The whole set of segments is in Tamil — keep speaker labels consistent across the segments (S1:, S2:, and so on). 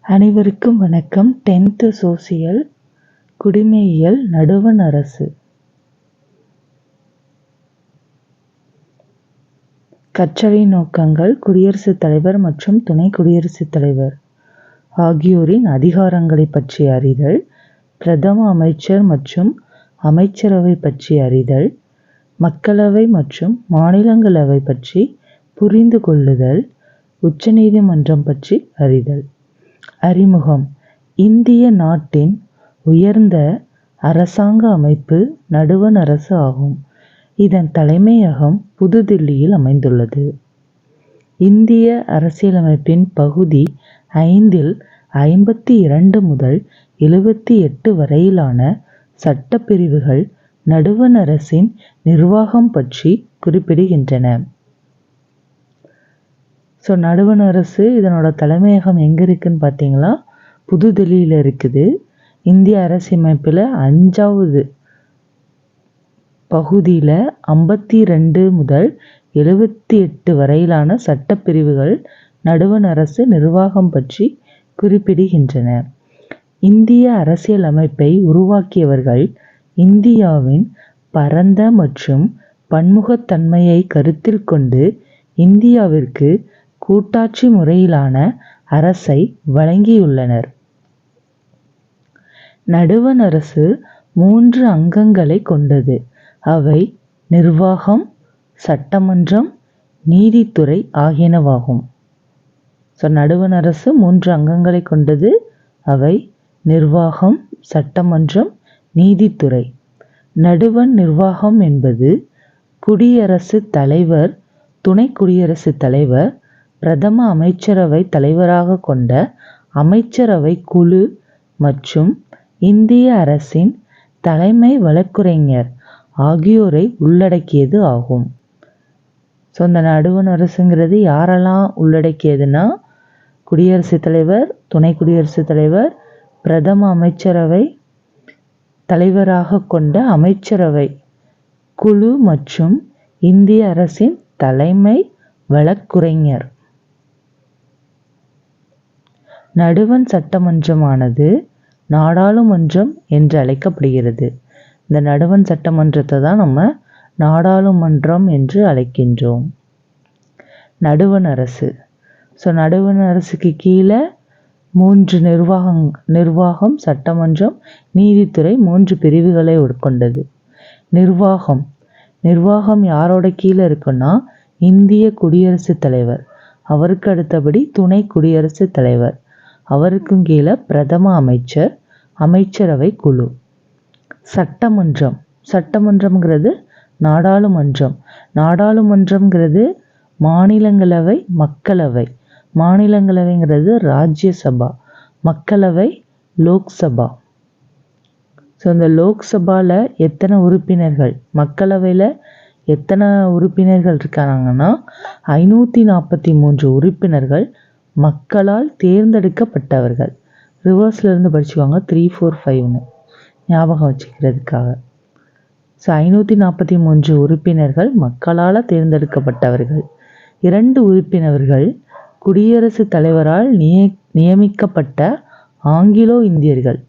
S1: அனைவருக்கும் வணக்கம். 10th சோசியல் குடிமையியல் நடுவண் அரசு. கற்றலை நோக்கங்கள். குடியரசுத் தலைவர் மற்றும் துணை குடியரசுத் தலைவர் ஆகியோரின் அதிகாரங்களை பற்றி அறிதல், பிரதம அமைச்சர் மற்றும் அமைச்சரவை பற்றி அறிதல், மக்களவை மற்றும் மாநிலங்களவை பற்றி புரிந்து கொள்ளுதல், உச்சநீதிமன்றம் பற்றி அறிதல். அறிமுகம். இந்திய நாட்டின் உயர்ந்த அரசாங்க அமைப்பு நடுவண் அரசு ஆகும். இதன் தலைமையகம் புதுதில்லியில் அமைந்துள்ளது. இந்திய அரசியலமைப்பின் பகுதி 5 52 முதல் 78 வரையிலான சட்டப்பிரிவுகள் நடுவண் அரசின் நிர்வாகம் பற்றி குறிப்பிடுகின்றன. நடுவண் அரசு இதனோட தலைமையகம் எங்கே இருக்குன்னு பார்த்தீங்களா, புதுதில்லியில் இருக்குது. இந்திய அரசியலமைப்பில் 5வது பகுதியில் 52 முதல் 78 வரையிலான சட்டப்பிரிவுகள் நடுவண் அரசு நிர்வாகம் பற்றி குறிப்பிடுகின்றன. இந்திய அரசியலமைப்பை உருவாக்கியவர்கள் இந்தியாவின் பரந்த மற்றும் பன்முகத்தன்மையை கருத்தில் கொண்டு இந்தியாவிற்கு கூட்டாட்சி முறையிலான அரசை வழங்கியுள்ளனர். நடுவண் அரசு 3 அங்கங்களை கொண்டது. அவை நிர்வாகம், சட்டமன்றம், நீதித்துறை ஆகியனவாகும். நடுவண் அரசு 3 அங்கங்களை கொண்டது. அவை நிர்வாகம், சட்டமன்றம், நீதித்துறை. நடுவண் நிர்வாகம் என்பது குடியரசுத் தலைவர், துணை குடியரசுத் தலைவர், பிரதம அமைச்சரவை தலைவராக கொண்ட அமைச்சரவை குழு மற்றும் இந்திய அரசின் தலைமை வழக்குரைஞர் ஆகியோரை உள்ளடக்கியது ஆகும். இந்த நடுவண் அரசுங்கிறது யாரெல்லாம் உள்ளடக்கியதுன்னா, குடியரசுத் தலைவர், துணை குடியரசுத் தலைவர், பிரதம அமைச்சரவை தலைவராக கொண்ட அமைச்சரவை குழு மற்றும் இந்திய அரசின் தலைமை வழக்குரைஞர். நடுவண் சட்டமன்றமானது நாடாளுமன்றம் என்று அழைக்கப்படுகிறது. இந்த நடுவண் சட்டமன்றத்தை தான் நம்ம நாடாளுமன்றம் என்று அழைக்கின்றோம். நடுவண் அரசு. நடுவண் அரசுக்கு கீழே 3 நிர்வாகம், சட்டமன்றம், நீதித்துறை 3 பிரிவுகளை கொண்டது. நிர்வாகம் யாரோட கீழே இருக்குன்னா, இந்திய குடியரசுத் தலைவர், அவருக்கு அடுத்தபடி துணை குடியரசுத் தலைவர், அவருக்கும் கீழே பிரதம அமைச்சர், அமைச்சரவை குழு. சட்டமன்றம்ங்கிறது நாடாளுமன்றம்ங்கிறது மாநிலங்களவை, மக்களவை. மாநிலங்களவைங்கிறது ராஜ்யசபா, மக்களவை லோக்சபா. இந்த லோக்சபாவில் எத்தனை உறுப்பினர்கள், மக்களவையில் எத்தனை உறுப்பினர்கள் இருக்காங்கன்னா 543 உறுப்பினர்கள் மக்களால் தேர்ந்தெடுக்கப்பட்டவர்கள். ரிவர்ஸில் இருந்து படிச்சுக்கோங்க, 3, 4, 5ன்னு ஞாபகம் வச்சுக்கிறதுக்காக. 543 உறுப்பினர்கள் மக்களால் தேர்ந்தெடுக்கப்பட்டவர்கள். 2 உறுப்பினர்கள் குடியரசுத் தலைவரால் நியமிக்கப்பட்ட ஆங்கிலோ இந்தியர்கள்.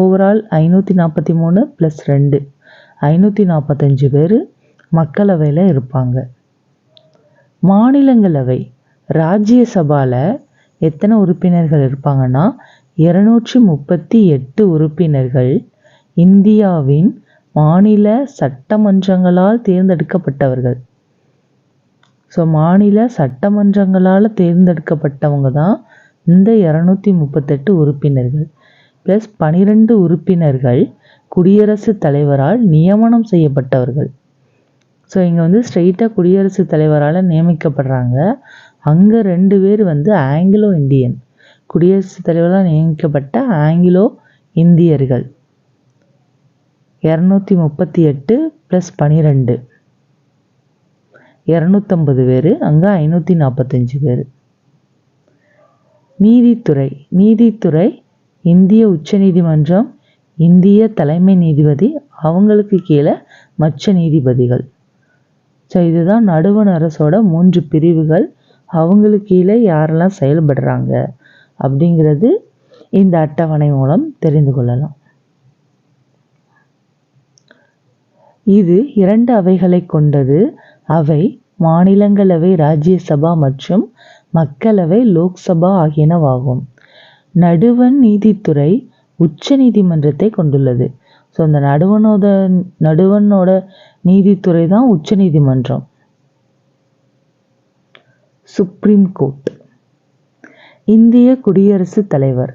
S1: ஓவரால் 543 + 2 545 பேர் மக்களவையில் இருப்பாங்க. மாநிலங்களவை, ராஜ்யசபாவில் எத்தனை உறுப்பினர்கள் இருப்பாங்கன்னா 238 உறுப்பினர்கள் இந்தியாவின் மாநில சட்டமன்றங்களால் தேர்ந்தெடுக்கப்பட்டவர்கள். மாநில சட்டமன்றங்களால் தேர்ந்தெடுக்கப்பட்டவங்க தான் இந்த 238 உறுப்பினர்கள். ப்ளஸ் 12 உறுப்பினர்கள் குடியரசுத் தலைவரால் நியமனம் செய்யப்பட்டவர்கள். இங்கே ஸ்ட்ரெயிட்டாக குடியரசுத் தலைவரால் நியமிக்கப்படுறாங்க. அங்கே 2 பேர் ஆங்கிலோ இந்தியன், குடியரசுத் தலைவரால் நியமிக்கப்பட்ட ஆங்கிலோ இந்தியர்கள். 238 + 12 250 பேர், அங்கே 545 பேர். நீதித்துறை இந்திய உச்சநீதிமன்றம், இந்திய தலைமை நீதிபதி, அவங்களுக்கு கீழே மற்ற நீதிபதிகள். இதுதான் நடுவண் அரசோட 3 பிரிவுகள். அவங்களுக்கு கீழே யாரெல்லாம் செயல்படுறாங்க அப்படிங்கிறது இந்த அட்டவணை மூலம் தெரிந்து கொள்ளலாம். இது 2 அவைகளை கொண்டது. அவை மாநிலங்களவை ராஜ்யசபா மற்றும் மக்களவை லோக்சபா ஆகியனவாகும். நடுவண் நீதித்துறை உச்ச நீதிமன்றத்தை கொண்டுள்ளது. ஸோ அந்த நடுவணோட நீதித்துறை தான் உச்ச நீதிமன்றம், சுப்ரீம் கோர்ட். இந்திய குடியரசுத் தலைவர்.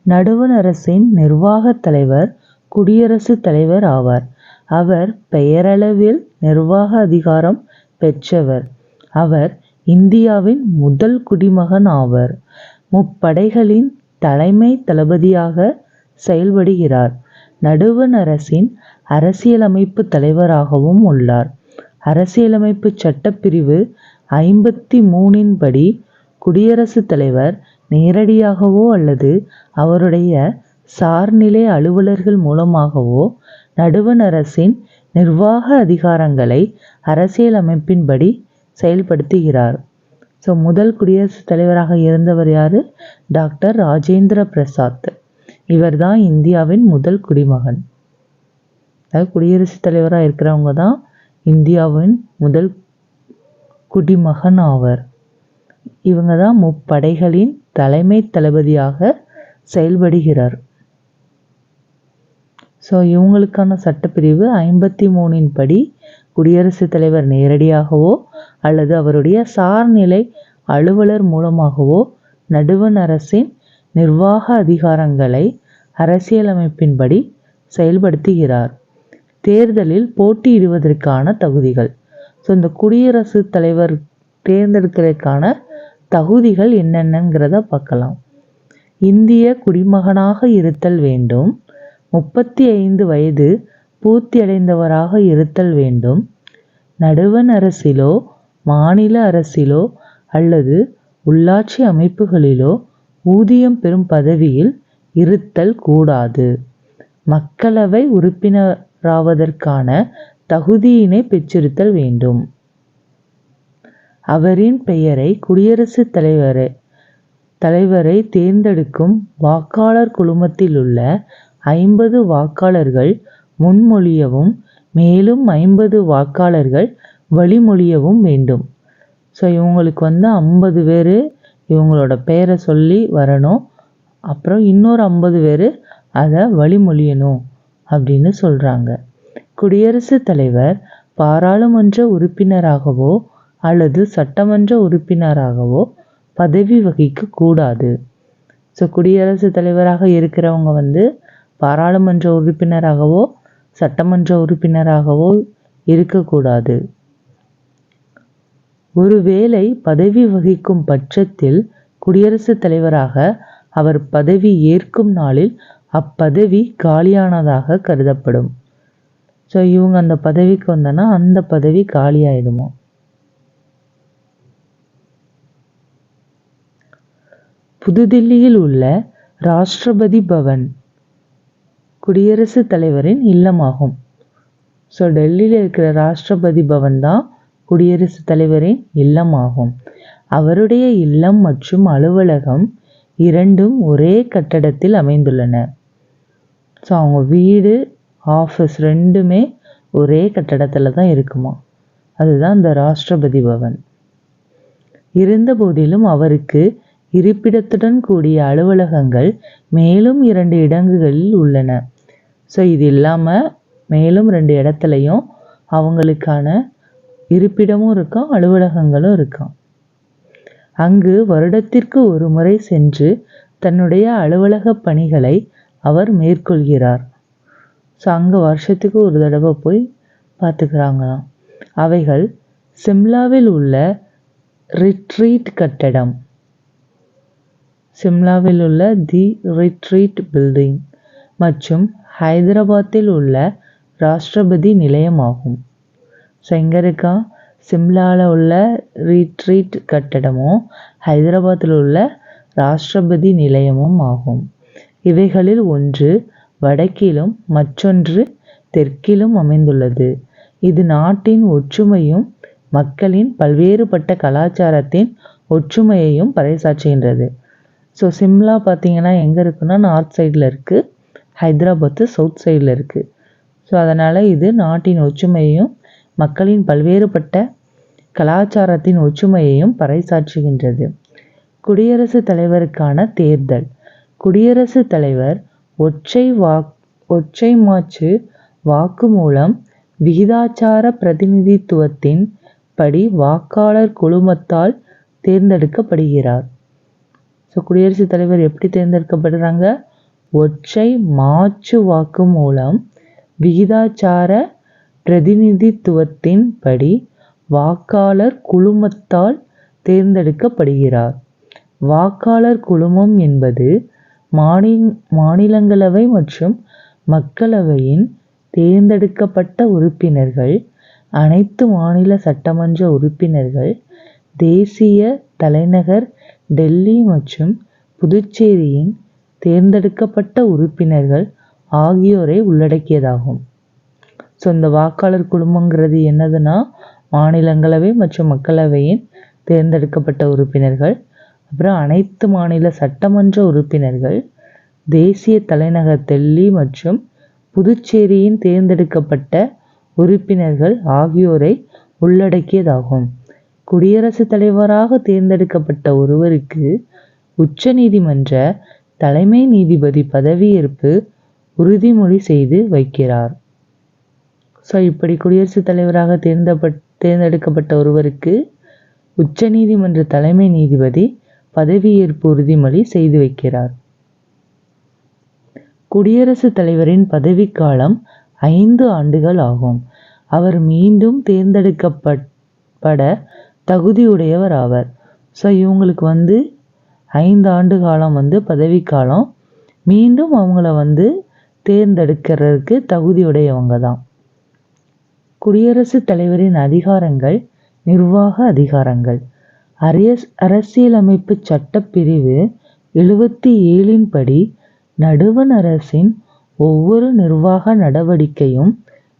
S1: நடுவண் அரசின் நிர்வாகத் தலைவர் குடியரசுத் தலைவர் ஆவார். அவர் பெயரளவில் நிர்வாக அதிகாரம் பெற்றவர். அவர் இந்தியாவின் முதல் குடிமகன் ஆவர். முப்படைகளின் தலைமை தளபதியாக செயல்படுகிறார். நடுவண் அரசின் அரசியலமைப்பு தலைவராகவும் உள்ளார். அரசியலமைப்பு சட்டப்பிரிவு 53 படி குடியரசுத் தலைவர் நேரடியாகவோ அல்லது அவருடைய சார்நிலை அலுவலர்கள் மூலமாகவோ நடுவண் அரசின் நிர்வாக அதிகாரங்களை அரசியலமைப்பின்படி செயல்படுத்துகிறார். ஸோ முதல் குடியரசுத் தலைவராக இருந்தவர் யாரு? டாக்டர் ராஜேந்திர பிரசாத். இவர் தான் இந்தியாவின் முதல் குடிமகன். அதாவது குடியரசுத் தலைவராக இருக்கிறவங்க தான் இந்தியாவின் முதல் குடிமகன் ஆவர். இவங்க தான் முப்படைகளின் தலைமை தளபதியாக செயல்படுகிறார். ஸோ இவங்களுக்கான சட்டப்பிரிவு 53 படி குடியரசுத் தலைவர் நேரடியாகவோ அல்லது அவருடைய சார்நிலை அலுவலர் மூலமாகவோ நடுவண் அரசின் நிர்வாக அதிகாரங்களை அரசியலமைப்பின்படி செயல்படுத்துகிறார். தேர்தலில் போட்டியிடுவதற்கான தகுதிகள். ஸோ இந்த குடியரசுத் தலைவர் தேர்ந்தெடுக்கிறதுக்கான தகுதிகள் என்னென்னங்கிறத பார்க்கலாம். இந்திய குடிமகனாக இருத்தல் வேண்டும். 35 வயது பூர்த்தியடைந்தவராக இருத்தல் வேண்டும். நடுவண் அரசிலோ மாநில அரசிலோ அல்லது உள்ளாட்சி அமைப்புகளிலோ ஊதியம் பெறும் பதவியில் இருத்தல் கூடாது. மக்களவை உறுப்பினராவதற்கான தகுதியினை பெற்றிருத்தல் வேண்டும். அவரின் பெயரை குடியரசுத் தலைவரை தேர்ந்தெடுக்கும் வாக்காளர் குழுமத்தில் உள்ள 50 வாக்காளர்கள் முன்மொழியவும் மேலும் 50 வாக்காளர்கள் வழிமொழியவும் வேண்டும். ஸோ இவங்களுக்கு 50 பேர் இவங்களோட பெயரை சொல்லி வரணும். அப்புறம் இன்னொரு 50 பேர் அதை வழிமொழியணும் அப்படின்னு சொல்கிறாங்க. குடியரசுத் தலைவர் பாராளுமன்ற உறுப்பினராகவோ அல்லது சட்டமன்ற உறுப்பினராகவோ பதவி வகிக்க கூடாது. ஸோ குடியரசுத் தலைவராக இருக்கிறவங்க பாராளுமன்ற உறுப்பினராகவோ சட்டமன்ற உறுப்பினராகவோ இருக்கக்கூடாது. ஒருவேளை பதவி வகிக்கும் பட்சத்தில் குடியரசுத் தலைவராக அவர் பதவி ஏற்கும் நாளில் அப்பதவி காலியானதாக கருதப்படும். ஸோ இவங்க அந்த பதவிக்கு வந்தனா அந்த பதவி காலியாயிடுமா. புதுதில்லியில் உள்ள ராஷ்டிரபதி பவன் குடியரசுத் தலைவரின் இல்லமாகும். ஸோ டெல்லியில் இருக்கிற ராஷ்டிரபதி பவன் தான் குடியரசுத் தலைவரின் இல்லமாகும். அவருடைய இல்லம் மற்றும் அலுவலகம் இரண்டும் ஒரே கட்டடத்தில் அமைந்துள்ளன. ஸோ அவங்க வீடு ஆஃபீஸ் ரெண்டுமே ஒரே கட்டடத்தில் தான் இருக்குமா. அதுதான் இந்த ராஷ்டிரபதி பவன். இருந்த போதிலும் அவருக்கு இருப்பிடத்துடன் கூடிய அலுவலகங்கள் மேலும் 2 இடங்களில் உள்ளன. ஸோ இது இல்லாமல் மேலும் 2 இடத்துலையும் அவங்களுக்கான இருப்பிடமும் இருக்கும், அலுவலகங்களும் இருக்கும். அங்கு வருடத்திற்கு ஒரு முறை சென்று தன்னுடைய அலுவலக பணிகளை அவர் மேற்கொள்கிறார். ஸோ அங்கே வருஷத்துக்கு ஒரு தடவை போய் பார்த்துக்கிறாங்களாம். அவைகள் சிம்லாவில் உள்ள ரிட்ரீட் கட்டடம், சிம்லாவில் உள்ள தி ரிட்ரீட் பில்டிங் மற்றும் ஹைதராபாத்தில் உள்ள ராஷ்டிரபதி நிலையம் ஆகும். ஸோ எங்கே இருக்கா? சிம்லாவில் உள்ள ரிட்ரீட் கட்டடமும் ஹைதராபாத்தில் உள்ள ராஷ்டிரபதி நிலையமும் ஆகும். இவைகளில் ஒன்று வடக்கிலும் மற்றொன்று தெற்கிலும் அமைந்துள்ளது. இது நாட்டின் ஒற்றுமையும் மக்களின் பல்வேறுபட்ட கலாச்சாரத்தின் ஒற்றுமையையும் பறைசாற்றுகின்றது. ஸோ சிம்லா பார்த்தீங்கன்னா எங்கே இருக்குன்னா நார்த் சைடில் இருக்குது, ஹைதராபாத்து சவுத் சைடில் இருக்குது. ஸோ அதனால் இது நாட்டின் ஒற்றுமையையும் மக்களின் பல்வேறுபட்ட கலாச்சாரத்தின் ஒற்றுமையையும் பறைசாற்றுகின்றது. குடியரசுத் தலைவருக்கான தேர்தல். குடியரசுத் தலைவர் ஒற்றை மாற்று வாக்கு மூலம் விகிதாச்சார பிரதிநிதித்துவத்தின் படி வாக்காளர் குழுமத்தால் தேர்ந்தெடுக்கப்படுகிறார். ஸோ குடியரசுத் தலைவர் எப்படி தேர்ந்தெடுக்கப்படுறாங்க? ஒற்றை மாற்று வாக்கு மூலம் விகிதாச்சார பிரதிநிதித்துவத்தின் படி வாக்காளர் குழுமத்தால் தேர்ந்தெடுக்கப்படுகிறார். வாக்காளர் குழுமம் என்பது மாநிலங்களவை மற்றும் மக்களவையின் தேர்ந்தெடுக்கப்பட்ட உறுப்பினர்கள், அனைத்து மாநில சட்டமன்ற உறுப்பினர்கள், தேசிய தலைநகர் டெல்லி மற்றும் புதுச்சேரியின் தேர்ந்தெடுக்கப்பட்ட உறுப்பினர்கள் ஆகியோரை உள்ளடக்கியதாகும். ஸோ இந்த வாக்காளர் குழுமங்கிறது என்னதுன்னா, மாநிலங்களவை மற்றும் மக்களவையின் தேர்ந்தெடுக்கப்பட்ட உறுப்பினர்கள், அப்புறம் அனைத்து மாநில சட்டமன்ற உறுப்பினர்கள், தேசிய தலைநகர் டெல்லி மற்றும் புதுச்சேரியின் தேர்ந்தெடுக்கப்பட்ட உறுப்பினர்கள் ஆகியோரை உள்ளடக்கியதாகும். குடியரசுத் தலைவராக தேர்ந்தெடுக்கப்பட்ட ஒருவருக்கு உச்ச நீதிமன்ற தலைமை நீதிபதி பதவியேற்பு உறுதிமொழி செய்து வைக்கிறார். ஸோ இப்படி குடியரசுத் தலைவராக தேர்ந்தெடுக்கப்பட்ட ஒருவருக்கு உச்ச நீதிமன்ற தலைமை நீதிபதி பதவியேற்பு உறுதிமொழி செய்து வைக்கிறார். குடியரசுத் தலைவரின் பதவிக்காலம் 5 ஆண்டுகள் ஆகும். அவர் மீண்டும் தேர்ந்தெடுக்கப்பட தகுதியுடையவர் ஆவர். ஸோ இவங்களுக்கு 5 ஆண்டு காலம் பதவிக்காலம், மீண்டும் அவங்கள தேர்ந்தெடுக்கிறதுக்கு தகுதியுடையவங்க தான். குடியரசுத் தலைவரின் அதிகாரங்கள். நிர்வாக அதிகாரங்கள். அரசியலமைப்பு சட்டப்பிரிவு 77 படி நடுவண் அரசின் ஒவ்வொரு நிர்வாக நடவடிக்கையும்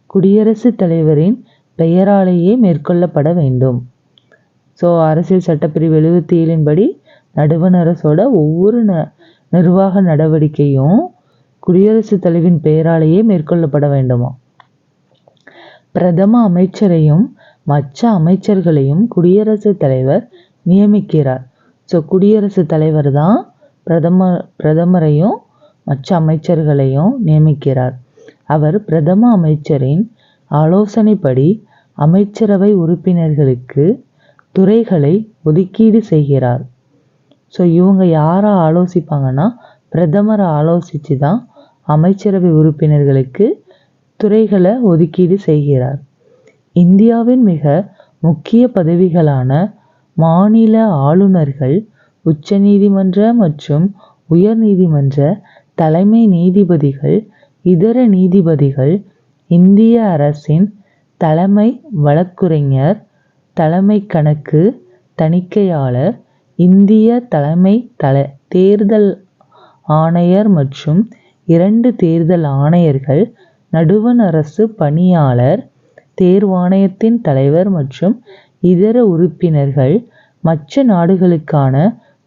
S1: குடியரசுத் தலைவரின் பெயராலேயே மேற்கொள்ளப்பட வேண்டும். ஸோ அரசியல் சட்டப்பிரிவு 77 படி நடுவண் அரசோட ஒவ்வொரு நிர்வாக நடவடிக்கையும் குடியரசுத் தலைவரின் பெயராலேயே மேற்கொள்ளப்பட வேண்டுமா. பிரதம அமைச்சரையும் மற்ற அமைச்சர்களையும் குடியரசுத் தலைவர் நியமிக்கிறார். ஸோ குடியரசுத் தலைவர் தான் பிரதமரையும் மற்ற அமைச்சர்களையும் நியமிக்கிறார். அவர் பிரதம அமைச்சரின் ஆலோசனைப்படி அமைச்சரவை உறுப்பினர்களுக்கு துறைகளை ஒதுக்கீடு செய்கிறார். ஸோ இவங்க யாரை ஆலோசிப்பாங்கன்னா, பிரதமரை ஆலோசித்து தான் அமைச்சரவை உறுப்பினர்களுக்கு துறைகளை ஒதுக்கீடு செய்கிறார். இந்தியாவின் மிக முக்கிய பதவிகளான மாநில ஆளுநர்கள், உச்ச நீதிமன்ற மற்றும் உயர் நீதிமன்ற தலைமை நீதிபதிகள், இதர நீதிபதிகள், இந்திய அரசின் தலைமை வழக்குரைஞர், தலைமை கணக்கு தணிக்கையாளர், இந்திய தலைமை தேர்தல் ஆணையர் மற்றும் 2 தேர்தல் ஆணையர்கள், நடுவண் அரசு பணியாளர், தேர்வாணையத்தின் தலைவர் மற்றும் இதர உறுப்பினர்கள், மற்ற நாடுகளுக்கான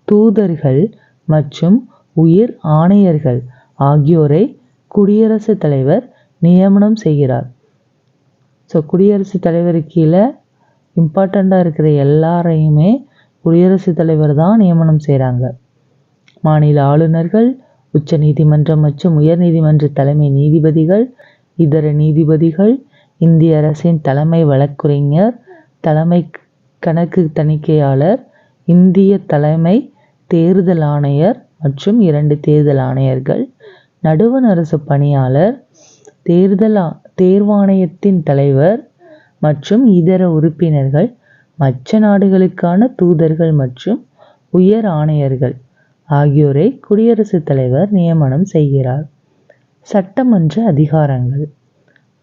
S1: தூதர்கள் மற்றும் உயர் ஆணையர்கள் ஆகியோரை குடியரசுத் தலைவர் நியமனம் செய்கிறார். ஸோ குடியரசுத் தலைவர் கீழே இம்பார்ட்டண்ட்டாக இருக்கிற எல்லாரையுமே குடியரசுத் தலைவர் தான் நியமனம் செய்கிறாங்க. மாநில ஆளுநர்கள், உச்ச நீதிமன்றம் மற்றும் உயர் நீதிமன்ற தலைமை நீதிபதிகள், இதர நீதிபதிகள், இந்திய அரசின் தலைமை வழக்குரைஞர், தலைமை கணக்கு தணிக்கையாளர், இந்திய தலைமை தேர்தல் ஆணையர் மற்றும் 2 தேர்தல் ஆணையர்கள், நடுவண் அரசு பணியாளர், தேர்வாணையத்தின் தலைவர் மற்றும் இதர உறுப்பினர்கள், மற்ற நாடுகளுக்கான தூதர்கள் மற்றும் உயர் ஆணையர்கள் ஆகியோரை குடியரசுத் தலைவர் நியமனம் செய்கிறார். சட்டமன்ற அதிகாரங்கள்.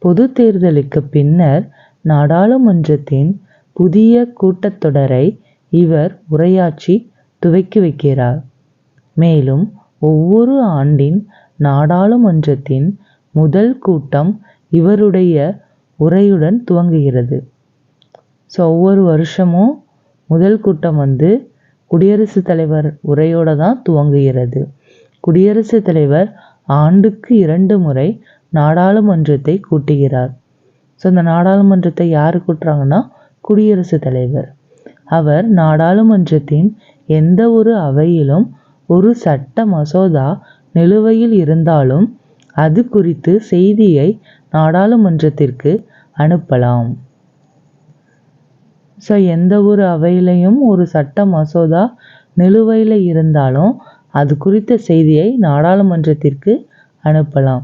S1: பொது தேர்தலுக்கு பின்னர் நாடாளுமன்றத்தின் புதிய கூட்டத்தொடரை இவர் உரையாற்றி துவக்கி வைக்கிறார். மேலும் ஒவ்வொரு ஆண்டின் நாடாளுமன்றத்தின் முதல் கூட்டம் இவருடைய உரையுடன் துவங்குகிறது. ஸோ ஒவ்வொரு வருஷமும் முதல் கூட்டம் குடியரசுத் தலைவர் உரையோட தான் துவங்குகிறது. குடியரசுத் தலைவர் ஆண்டுக்கு 2 முறை நாடாளுமன்றத்தை கூட்டுகிறார். ஸோ இந்த நாடாளுமன்றத்தை யார் கூட்டுறாங்கன்னா குடியரசுத் தலைவர். அவர் நாடாளுமன்றத்தின் எந்த ஒரு அவையிலும் ஒரு சட்ட மசோதா நிலுவையில் இருந்தாலும் அது குறித்து செய்தியை நாடாளுமன்றத்திற்கு அனுப்பலாம். ஸோ எந்த ஒரு அவையிலையும் ஒரு சட்ட மசோதா நிலுவையில் இருந்தாலும் அது குறித்த செய்தியை நாடாளுமன்றத்திற்கு அனுப்பலாம்.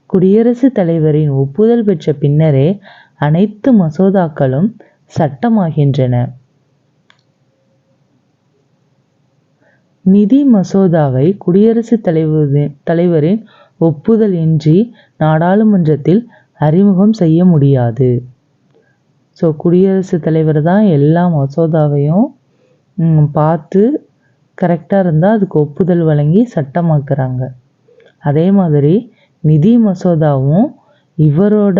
S1: குடியரசுத் தலைவரின் ஒப்புதல் பெற்ற பின்னரே அனைத்து மசோதாக்களும் சட்டமாகின்றன. நிதி மசோதாவை குடியரசுத் தலைவரின் ஒப்புதல் இன்றி நாடாளுமன்றத்தில் அறிமுகம் செய்ய முடியாது. ஸோ குடியரசுத் தலைவர் தான் எல்லா மசோதாவையும் பார்த்து கரெக்டாக இருந்தால் அதுக்கு ஒப்புதல் வழங்கி சட்டமாக்குறாங்க. அதே மாதிரி நிதி மசோதாவும் இவரோட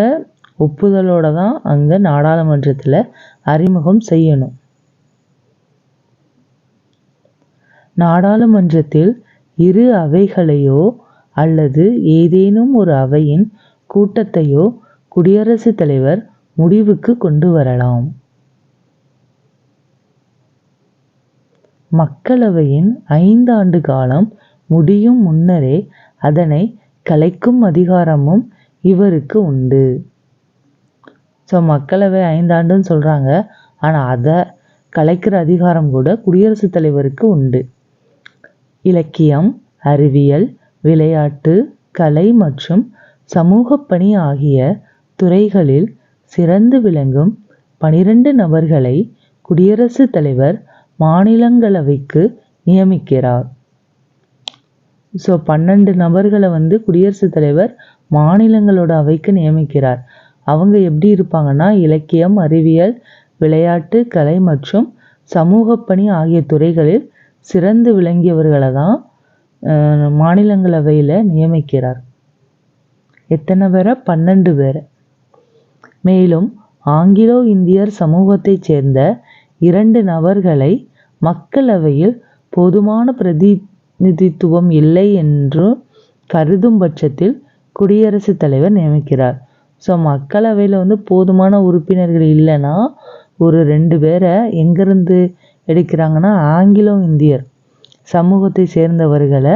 S1: ஒப்புதலோட தான் அங்கே நாடாளுமன்றத்தில் அறிமுகம் செய்யணும். நாடாளுமன்றத்தில் இரு அவைகளையோ அல்லது ஏதேனும் ஒரு அவையின் கூட்டத்தையோ குடியரசுத் தலைவர் முடிவுக்கு கொண்டு வரலாம். மக்களவையின் 5 ஆண்டு காலம் முடியும் முன்னரே அதனை கலைக்கும் அதிகாரமும் இவருக்கு உண்டு. ஸோ மக்களவை 5 ஆண்டுன்னு சொல்கிறாங்க, ஆனால் அதை கலைக்கிற அதிகாரம் கூட குடியரசுத் தலைவருக்கு உண்டு. இலக்கியம், அறிவியல், விளையாட்டு, கலை மற்றும் சமூக பணி ஆகிய துறைகளில் சிறந்து விளங்கும் 12 நபர்களை குடியரசுத் தலைவர் மாநிலங்களவைக்கு நியமிக்கிறார். ஸோ 12 நபர்களை குடியரசுத் தலைவர் மாநிலங்களோட அவைக்கு நியமிக்கிறார். அவங்க எப்படி இருப்பாங்கன்னா இலக்கியம், அறிவியல், விளையாட்டு, கலை மற்றும் சமூக பணி ஆகிய துறைகளில் சிறந்து விளங்கியவர்களை தான் மாநிலங்களவையில் நியமிக்கிறார். எத்தனை பேரை? 12 பேரை. மேலும் ஆங்கிலோ இந்தியர் சமூகத்தைச் சேர்ந்த 2 நபர்களை மக்களவையில் போதுமான பிரதிநிதித்துவம் இல்லை என்று கருதும் பட்சத்தில் குடியரசுத் தலைவர் நியமிக்கிறார். ஸோ மக்களவையில் போதுமான உறுப்பினர்கள் இல்லைன்னா ஒரு 2 பேரை எங்கேருந்து எடுக்கிறாங்கன்னா ஆங்கிலோ இந்தியர் சமூகத்தை சேர்ந்தவர்களை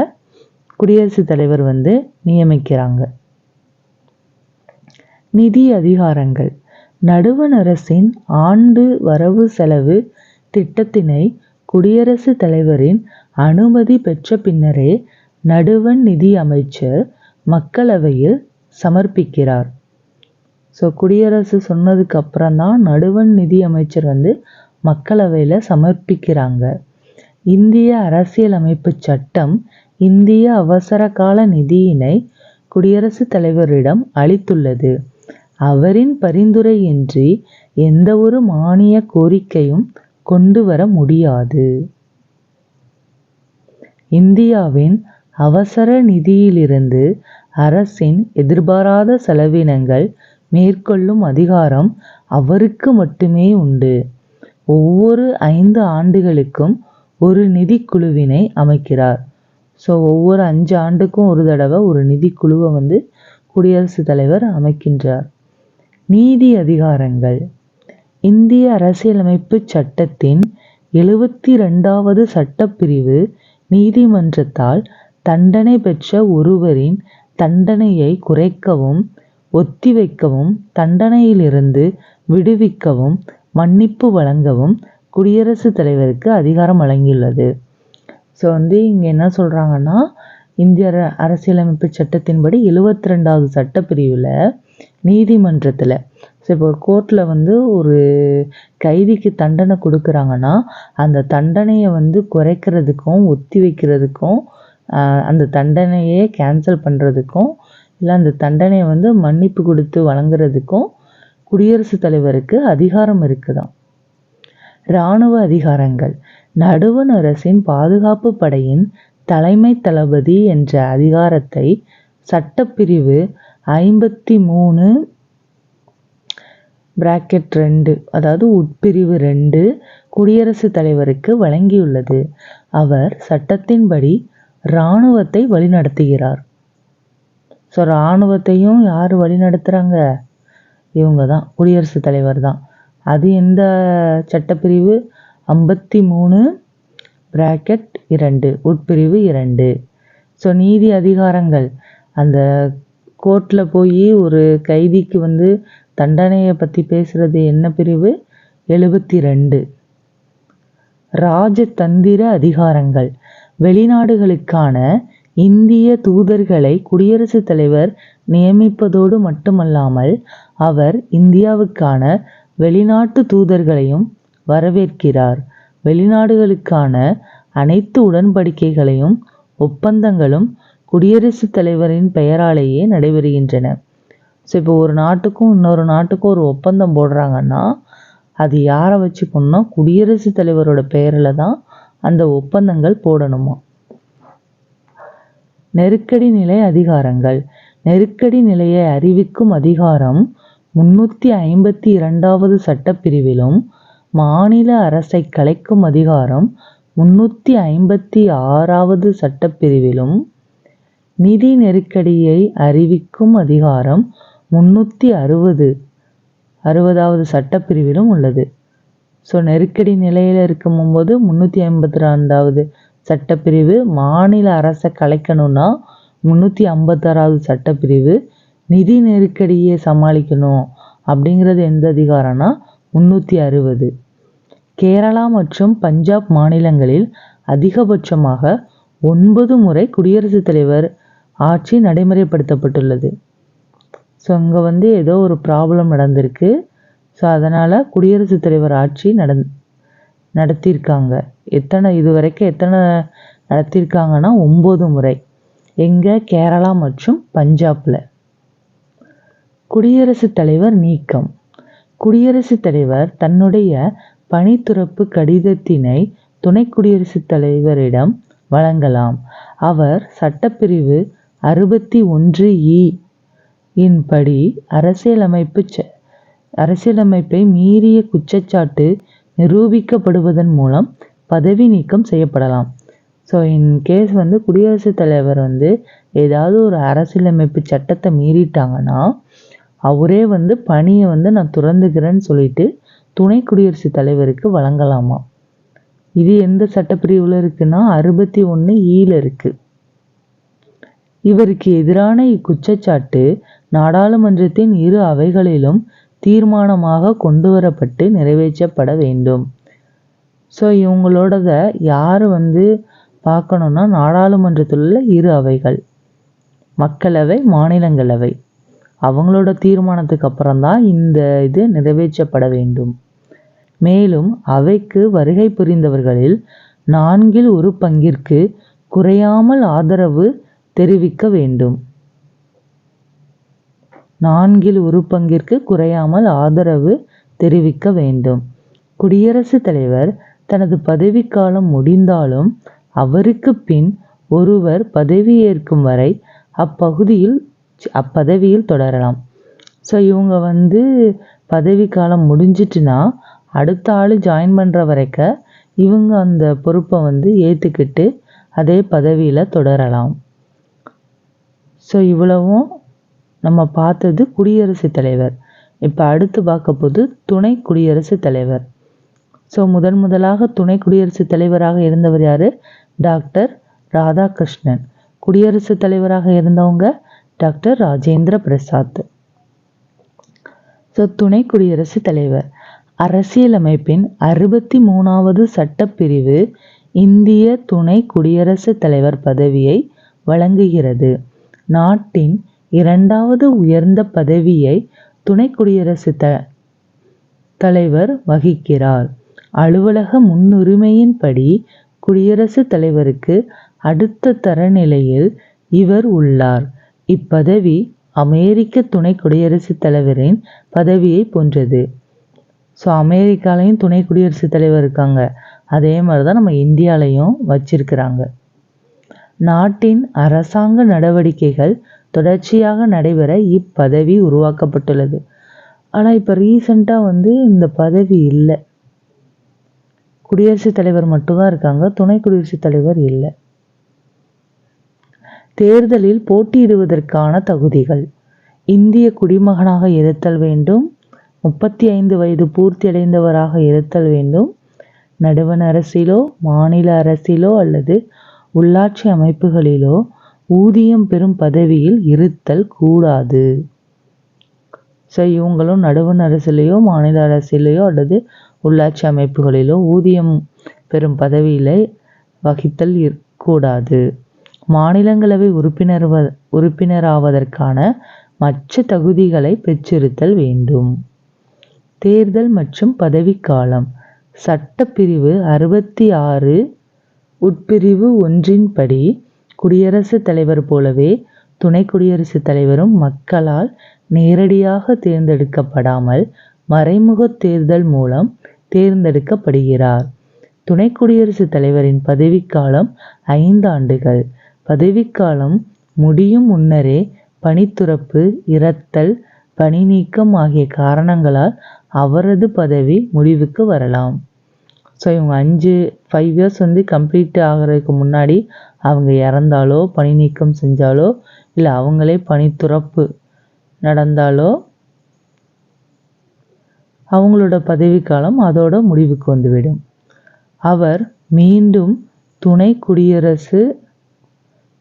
S1: குடியரசுத் தலைவர் நியமிக்கிறாங்க. நிதி அதிகாரங்கள். நடுவண் அரசின் ஆண்டு வரவு செலவு திட்டத்தினை குடியரசுத் தலைவரின் அனுமதி பெற்ற பின்னரே நடுவண் நிதி அமைச்சர் மக்களவையில் சமர்ப்பிக்கிறார். ஸோ குடியரசு சொன்னதுக்கு அப்புறம் தான் நடுவண் நிதி அமைச்சர் மக்களவையில் சமர்ப்பிக்கிறாங்க. இந்திய அரசியலமைப்பு சட்டம் இந்திய அவசர கால நிதியினை குடியரசுத் தலைவரிடம் அளித்துள்ளது. அவரின் பரிந்துரையின்றி எந்த ஒரு மானிய கோரிக்கையும் கொண்டு வர முடியாது. இந்தியாவின் அவசர நிதியிலிருந்து அரசின் எதிர்பாராத செலவினங்கள் மேற்கொள்ளும் அதிகாரம் அவருக்கு மட்டுமே உண்டு. ஒவ்வொரு 5 ஆண்டுகளுக்கும் ஒரு நிதிக்குழுவினை அமைக்கிறார். ஸோ ஒவ்வொரு 5 ஆண்டுக்கும் ஒரு தடவை ஒரு நிதிக்குழுவை குடியரசுத் தலைவர் அமைக்கின்றார். நீதி அதிகாரங்கள். இந்திய அரசியலமைப்பு சட்டத்தின் 72வது சட்டப்பிரிவு நீதிமன்றத்தால் தண்டனை பெற்ற ஒருவரின் தண்டனையை குறைக்கவும், ஒத்திவைக்கவும், தண்டனையிலிருந்து விடுவிக்கவும், மன்னிப்பு வழங்கவும் குடியரசுத் தலைவருக்கு அதிகாரம் வழங்கியுள்ளது. ஸோ இங்கே என்ன சொல்கிறாங்கன்னா இந்திய அரசியலமைப்பு சட்டத்தின்படி 72வது சட்டப்பிரிவில் நீதிமன்றத்தில் ஸோ இப்போ ஒரு கோர்ட்டில் ஒரு கைதிக்கு தண்டனை கொடுக்குறாங்கன்னா அந்த தண்டனையை குறைக்கிறதுக்கும், ஒத்தி வைக்கிறதுக்கும், அந்த தண்டனையே கேன்சல் பண்ணுறதுக்கும், இல்லை அந்த தண்டனையை மன்னிப்பு கொடுத்து வழங்குறதுக்கும் குடியரசுத் தலைவருக்கு அதிகாரம் இருக்குதாம். இராணுவ அதிகாரங்கள். நடுவண் அரசின் பாதுகாப்பு படையின் தலைமை தளபதி என்ற அதிகாரத்தை சட்டப்பிரிவு 53(2) அதாவது உட்பிரிவு 2 குடியரசுத் தலைவருக்கு வழங்கியுள்ளது. அவர் சட்டத்தின்படி இராணுவத்தை வழிநடத்துகிறார். ஸோ இராணுவத்தையும் யார் வழிநடத்துகிறாங்க? இவங்க தான், குடியரசுத் தலைவர் தான். அது எந்த சட்டப்பிரிவு? 53(2) உட்பிரிவு 2. ஸோ நீதி அதிகாரங்கள், அந்த கோர்ட்டில் போய் ஒரு கைதிக்கு வந்து தண்டனையை பற்றி பேசுகிறது என்ன பிரிவு? 72. ராஜதந்திர அதிகாரங்கள், வெளிநாடுகளுக்கான இந்திய தூதர்களை குடியரசுத் தலைவர் நியமிப்பதோடு மட்டுமல்லாமல் அவர் இந்தியாவுக்கான வெளிநாட்டு தூதர்களையும் வரவேற்கிறார். வெளிநாடுகளுக்கான அனைத்து உடன்படிக்கைகளையும் ஒப்பந்தங்களும் குடியரசுத் தலைவரின் பெயராலேயே நடைபெறுகின்றன. ஸோ இப்போ ஒரு நாட்டுக்கும் இன்னொரு நாட்டுக்கும் ஒரு ஒப்பந்தம் போடுறாங்கன்னா அது யாரை வச்சு போடணும்? குடியரசுத் தலைவரோட பெயரில் தான் அந்த ஒப்பந்தங்கள் போடணுமா. நெருக்கடி நிலை அதிகாரங்கள், நெருக்கடி நிலையை அறிவிக்கும் அதிகாரம் 352வது சட்டப்பிரிவிலும், மாநில அரசை கலைக்கும் அதிகாரம் 356வது சட்டப்பிரிவிலும், நிதி நெருக்கடியை அறிவிக்கும் அதிகாரம் 360வது சட்டப்பிரிவிலும் உள்ளது. ஸோ நெருக்கடி நிலையில் இருக்கும்போது 352வது சட்டப்பிரிவு, மாநில அரசை கலைக்கணும்னா 356வது சட்டப்பிரிவு, நிதி நெருக்கடியை சமாளிக்கணும் அப்படிங்கிறது எந்த அதிகாரம்னா 360. கேரளா மற்றும் பஞ்சாப் மாநிலங்களில் அதிகபட்சமாக 9 முறை குடியரசுத் தலைவர் ஆட்சி நடைமுறைப்படுத்தப்பட்டுள்ளது. ஸோ இங்கே வந்து ஏதோ ஒரு ப்ராப்ளம் நடந்திருக்கு. ஸோ அதனால் குடியரசுத் தலைவர் ஆட்சி நடத்தியிருக்காங்க. இது வரைக்கும் எத்தனை நடத்தியிருக்காங்கன்னா 9 முறை. எங்கே? கேரளா மற்றும் பஞ்சாபில். குடியரசுத் தலைவர் நீக்கம். குடியரசுத் தலைவர் தன்னுடைய பணித்துறப்பு கடிதத்தினை துணை குடியரசுத் தலைவரிடம் வழங்கலாம். அவர் சட்டப்பிரிவு 61(e) இன் படி அரசியலமைப்பை மீறிய குற்றச்சாட்டு நிரூபிக்கப்படுவதன் மூலம் பதவி நீக்கம் செய்யப்படலாம். ஸோ இன்கேஸ் வந்து குடியரசுத் தலைவர் வந்து ஏதாவது ஒரு அரசியலமைப்பு சட்டத்தை மீறிட்டாங்கன்னா அவரே வந்து பணியை வந்து நான் துறந்துக்கிறேன்னு சொல்லிட்டு துணை குடியரசுத் தலைவருக்கு வழங்கலாமா. இது எந்த சட்டப்பிரிவில் இருக்குன்னா 61(e)ல இருக்கு. இவருக்கு எதிரான இக்குற்றச்சாட்டு நாடாளுமன்றத்தின் இரு அவைகளிலும் தீர்மானமாக கொண்டு வரப்பட்டு நிறைவேற்றப்பட வேண்டும். ஸோ இவங்களோடத யார் வந்து பார்க்கணுன்னா நாடாளுமன்றத்தில் உள்ள இரு அவைகள், மக்களவை, மாநிலங்களவை, அவங்களோட தீர்மானத்துக்கு அப்புறம்தான் இந்த இது நிறைவேற்றப்பட வேண்டும். மேலும் அவைக்கு வருகை புரிந்தவர்களில் 1/4 குறையாமல் ஆதரவு தெரிவிக்க வேண்டும். 1/4 குறையாமல் ஆதரவு தெரிவிக்க வேண்டும். குடியரசுத் தலைவர் தனது பதவிக்காலம் முடிந்தாலும் அவருக்கு பின் ஒருவர் பதவியேற்கும் வரை அப்பதவியில் தொடரலாம். ஸோ இவங்க வந்து பதவிக்காலம் முடிஞ்சிட்டுனா அடுத்த ஆள் ஜாயின் பண்ணுற வரைக்கும் இவங்க அந்த பொறுப்பை வந்து ஏற்றுக்கிட்டு அதே பதவியில் தொடரலாம். ஸோ இவ்வளவும் நம்ம பார்த்தது குடியரசுத் தலைவர். இப்போ அடுத்து பார்க்க போது துணை குடியரசுத் தலைவர். ஸோ முதலாக துணை குடியரசுத் தலைவராக இருந்தவர் யார்? டாக்டர் ராதாகிருஷ்ணன். குடியரசுத் தலைவராக இருந்தவங்க டாக்டர் ராஜேந்திர பிரசாத். ஸோ துணை குடியரசுத் தலைவர் அரசியலமைப்பின் 63வது சட்டப்பிரிவு இந்திய துணை குடியரசுத் தலைவர் பதவியை வழங்குகிறது. நாட்டின் 2வது உயர்ந்த பதவியை துணை குடியரசுத் தலைவர் வகிக்கிறார். அலுவலக முன்னுரிமையின்படி குடியரசுத் தலைவருக்கு அடுத்த தரநிலையில் இவர் உள்ளார். இப்பதவி அமெரிக்க துணை குடியரசுத் தலைவரின் பதவியை போன்றது. ஸோ அமெரிக்காலையும் துணை குடியரசுத் தலைவர் இருக்காங்க, அதே மாதிரி தான் நம்ம இந்தியாலையும் வச்சிருக்கிறாங்க. நாட்டின் அரசாங்க நடவடிக்கைகள் தொடர்ச்சியாக நடைபெற இப்பதவி உருவாக்கப்பட்டுள்ளது. ஆனால் இப்போ ரீசண்டாக வந்து இந்த பதவி இல்லை. குடியரசுத் தலைவர் மட்டும்தான் இருக்காங்க, துணை குடியரசுத் தலைவர் இல்லை. தேர்தலில் போட்டியிடுவதற்கான தகுதிகள்: இந்திய குடிமகனாக இருத்தல் வேண்டும், 35 வயது பூர்த்தியடைந்தவராக இருத்தல் வேண்டும், நடுவண் அரசிலோ மாநில அரசிலோ அல்லது உள்ளாட்சி அமைப்புகளிலோ ஊதியம் பெறும் பதவியில் இருத்தல் கூடாது. ஸோ இவங்களும் நடுவண் அரசிலேயோ மாநில அரசிலேயோ அல்லது உள்ளாட்சி அமைப்புகளிலோ ஊதியம் பெறும் பதவியிலே வகித்தல் கூடாது. மாநிலங்களவை உறுப்பினராவதற்கான மற்ற தகுதிகளை பெற்றிருத்தல் வேண்டும். தேர்தல் மற்றும் பதவிக்காலம்: சட்டப்பிரிவு 66 உட்பிரிவு 1 படி குடியரசுத் தலைவர் போலவே துணை குடியரசுத் தலைவரும் மக்களால் நேரடியாக தேர்ந்தெடுக்கப்படாமல் மறைமுக தேர்தல் மூலம் தேர்ந்தெடுக்கப்படுகிறார். துணை குடியரசுத் தலைவரின் பதவிக்காலம் 5 ஆண்டுகள். பதவிக்காலம் முடியும் முன்னரே பணித்துறப்பு, இறத்தல், பணி நீக்கம் ஆகிய காரணங்களால் அவரது பதவி முடிவுக்கு வரலாம். ஸோ இவங்க 5 இயர்ஸ் கம்ப்ளீட் ஆகிறதுக்கு முன்னாடி அவங்க இறந்தாலோ பணி நீக்கம் செஞ்சாலோ இல்லை அவங்களே பணித்துறப்பு நடந்தாலோ அவங்களோட பதவிக்காலம் அதோட முடிவுக்கு வந்துவிடும். அவர் மீண்டும் துணை குடியரசு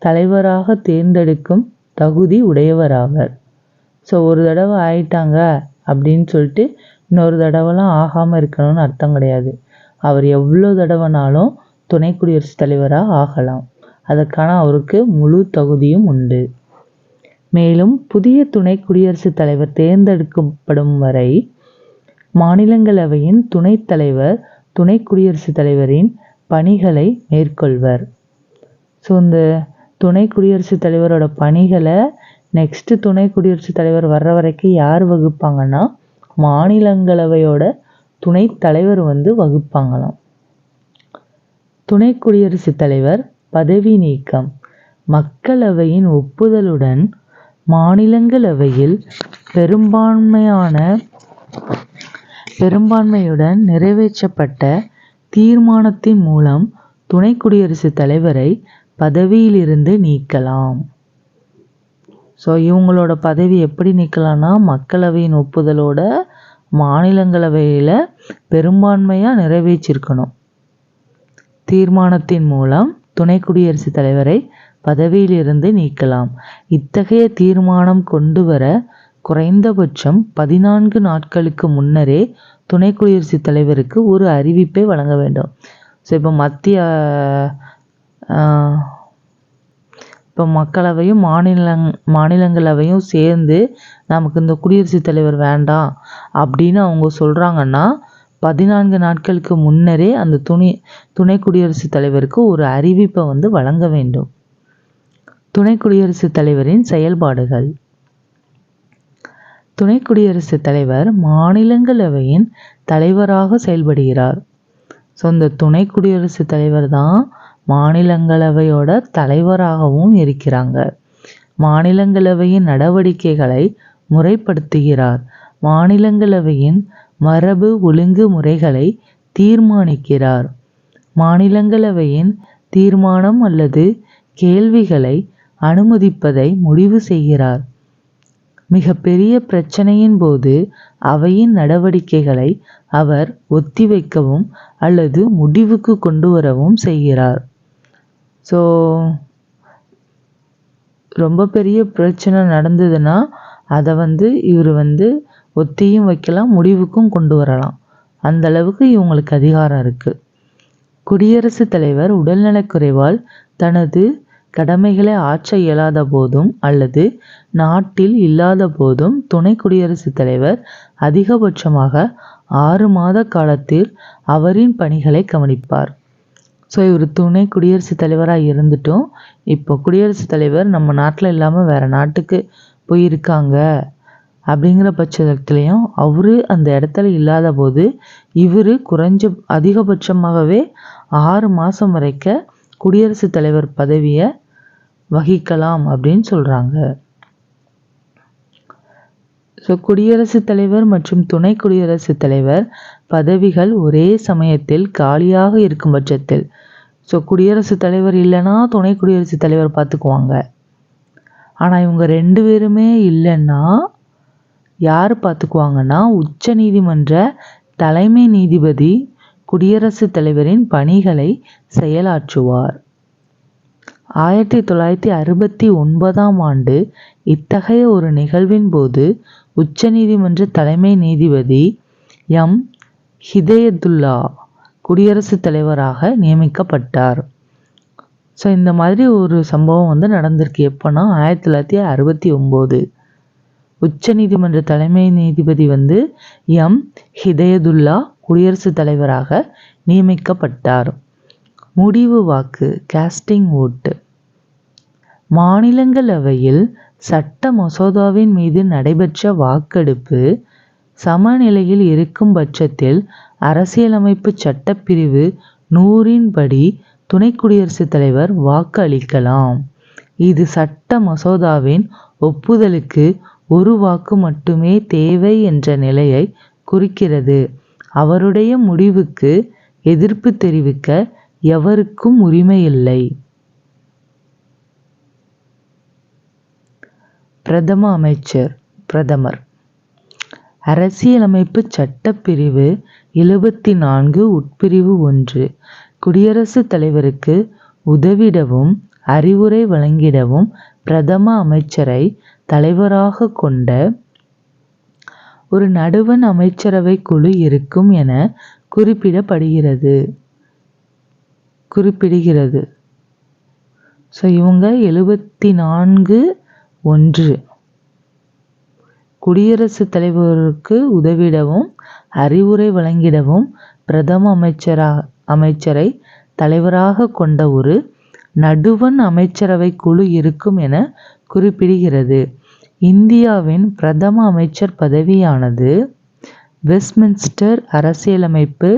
S1: தலைவராக தேர்ந்தெடுக்கும் தகுதி உடையவராவர். ஸோ ஒரு தடவை ஆயிட்டாங்க அப்படின்னு சொல்லிட்டு இன்னொரு தடவைலாம் ஆகாமல் இருக்கணும்னு அர்த்தம் கிடையாது. அவர் எவ்வளோ தடவைனாலும் துணை குடியரசுத் தலைவராக ஆகலாம். அதற்கான அவருக்கு முழு தகுதியும் உண்டு. மேலும் புதிய துணை குடியரசுத் தலைவர் தேர்ந்தெடுக்கப்படும் வரை மாநிலங்களவையின் துணைத் தலைவர் துணை குடியரசுத் தலைவரின் பணிகளை மேற்கொள்வர். ஸோ இந்த துணை குடியரசுத் தலைவரோட பணிகளை நெக்ஸ்ட்டு துணை குடியரசுத் தலைவர் வர்ற வரைக்கும் யார் வகுப்பாங்கன்னா மாநிலங்களவையோட துணைத் தலைவர் வகுப்பாங்களாம். துணை குடியரசுத் தலைவர் பதவி நீக்கம்: மக்களவையின் ஒப்புதலுடன் மாநிலங்களவையில் பெரும்பான்மையுடன் நிறைவேற்றப்பட்ட தீர்மானத்தின் மூலம் துணை குடியரசுத் தலைவரை பதவியிலிருந்து நீக்கலாம். ஸோ இவங்களோட பதவி எப்படி நீக்கலாம்னா மக்களவையின் ஒப்புதலோட மாநிலங்களவையில் பெரும்பான்மையாக நிறைவேற்றிருக்கணும். தீர்மானத்தின் மூலம் துணை குடியரசுத் தலைவரை பதவியிலிருந்து நீக்கலாம். இத்தகைய தீர்மானம் கொண்டு வர குறைந்தபட்சம் 14 நாட்களுக்கு முன்னரே துணை குடியரசுத் தலைவருக்கு ஒரு அறிவிப்பை வழங்க வேண்டும். ஸோ இப்போ மக்களவையும் மாநிலங்களவையும் சேர்ந்து நமக்கு இந்த குடியரசுத் தலைவர் வேண்டாம் அப்படின்னு அவங்க சொல்கிறாங்கன்னா 14 நாட்களுக்கு முன்னரே அந்த துணை குடியரசுத் தலைவருக்கு ஒரு அறிவிப்பை வழங்க வேண்டும். துணை குடியரசுத் தலைவரின் செயல்பாடுகள்: துணை குடியரசுத் தலைவர் மாநிலங்களவையின் தலைவராக செயல்படுகிறார். ஸோ இந்த துணை குடியரசுத் தலைவர் தான் மாநிலங்களவையோட தலைவராகவும் இருக்கிறாங்க. மாநிலங்களவையின் நடவடிக்கைகளை முறைப்படுத்துகிறார். மாநிலங்களவையின் மரபு ஒழுங்கு முறைகளை தீர்மானிக்கிறார். மாநிலங்களவையின் தீர்மானம் அல்லது கேள்விகளை அனுமதிப்பதை முடிவு செய்கிறார். மிகப்பெரிய பிரச்சனையின் போது அவையின் நடவடிக்கைகளை அவர் ஒத்திவைக்கவும் அல்லது முடிவுக்கு கொண்டு வரவும் செய்கிறார். ஸோ ரொம்ப பெரிய பிரச்சனை நடந்ததுன்னா அதை இவர் ஒத்தியும் வைக்கலாம், முடிவுக்கும் கொண்டு வரலாம். அந்த அளவுக்கு இவங்களுக்கு அதிகாரம் இருக்குது. குடியரசுத் தலைவர் உடல்நலக்குறைவால் தனது கடமைகளை ஆற்ற இயலாத போதும் அல்லது நாட்டில் இல்லாத போதும் துணை குடியரசுத் தலைவர் அதிகபட்சமாக 6 மாத காலத்தில் அவரின் பணிகளை கவனிப்பார். ஸோ இவர் துணை குடியரசுத் தலைவராக இருந்துட்டும் இப்போ குடியரசுத் தலைவர் நம்ம நாட்டில் இல்லாமல் வேறு நாட்டுக்கு போயிருக்காங்க அப்படிங்கிற பட்சத்துலேயும் அவர் அந்த இடத்துல இல்லாத போது இவர் அதிகபட்சமாகவே 6 மாதம் வரைக்கும் குடியரசுத் தலைவர் பதவியை வகிக்கலாம் அப்படின்னு சொல்கிறாங்க. ஸோ குடியரசுத் தலைவர் மற்றும் துணை குடியரசுத் தலைவர் பதவிகள் ஒரே சமயத்தில் காலியாக இருக்கும் பட்சத்தில். ஸோ குடியரசுத் தலைவர் இல்லைன்னா துணை குடியரசுத் தலைவர் பார்த்துக்குவாங்க. ஆனால் இவங்க 2 பேருமே இல்லைன்னா யார் பார்த்துக்குவாங்கன்னா உச்ச நீதிமன்ற தலைமை நீதிபதி குடியரசுத் தலைவரின் பணிகளை செயலாற்றுவார். 1969ஆம் ஆண்டு இத்தகைய ஒரு நிகழ்வின் போது உச்சநீதிமன்ற தலைமை நீதிபதி எம். ஹிதயத்துல்லா குடியரசுத் தலைவராக நியமிக்கப்பட்டார். ஸோ இந்த மாதிரி ஒரு சம்பவம் நடந்திருக்கு. எப்போனா 1969 உச்சநீதிமன்ற தலைமை நீதிபதி எம். ஹிதயத்துல்லா குடியரசுத் தலைவராக நியமிக்கப்பட்டார். முடிவு வாக்கு காஸ்டிங் ஓட்டு. மாநிலங்களவையில் சட்ட மசோதாவின் மீது நடைபெற்ற வாக்கெடுப்பு சமநிலையில் இருக்கும் பட்சத்தில் அரசியலமைப்பு சட்டப்பிரிவு 100 படி துணை குடியரசுத் தலைவர் வாக்கு அளிக்கலாம். இது சட்ட மசோதாவின் ஒப்புதலுக்கு 1 வாக்கு மட்டுமே தேவை என்ற நிலையை குறிக்கிறது. அவருடைய முடிவுக்கு எதிர்ப்பு தெரிவிக்க எவருக்கும் உரிமை இல்லை. பிரதம அமைச்சர் பிரதமர். அரசியலமைப்பு சட்டப்பிரிவு 74 உட்பிரிவு 1 குடியரசுத் தலைவருக்கு உதவிடவும் அறிவுரை வழங்கிடவும் பிரதம அமைச்சரை தலைவராக கொண்ட ஒரு நடுவண் அமைச்சரவை குழு இருக்கும் என குறிப்பிடுகிறது. ஸோ இவங்க 74(1) குடியரசுத் தலைவருக்கு உதவிடவும் அறிவுரை வழங்கிடவும் பிரதம அமைச்சரை தலைவராக கொண்ட ஒரு நடுவண் அமைச்சரவை குழு இருக்கும் என குறிப்பிடுகிறது. இந்தியாவின் பிரதம அமைச்சர் பதவியானது வெஸ்ட்மின்ஸ்டர் அரசியலமைப்பு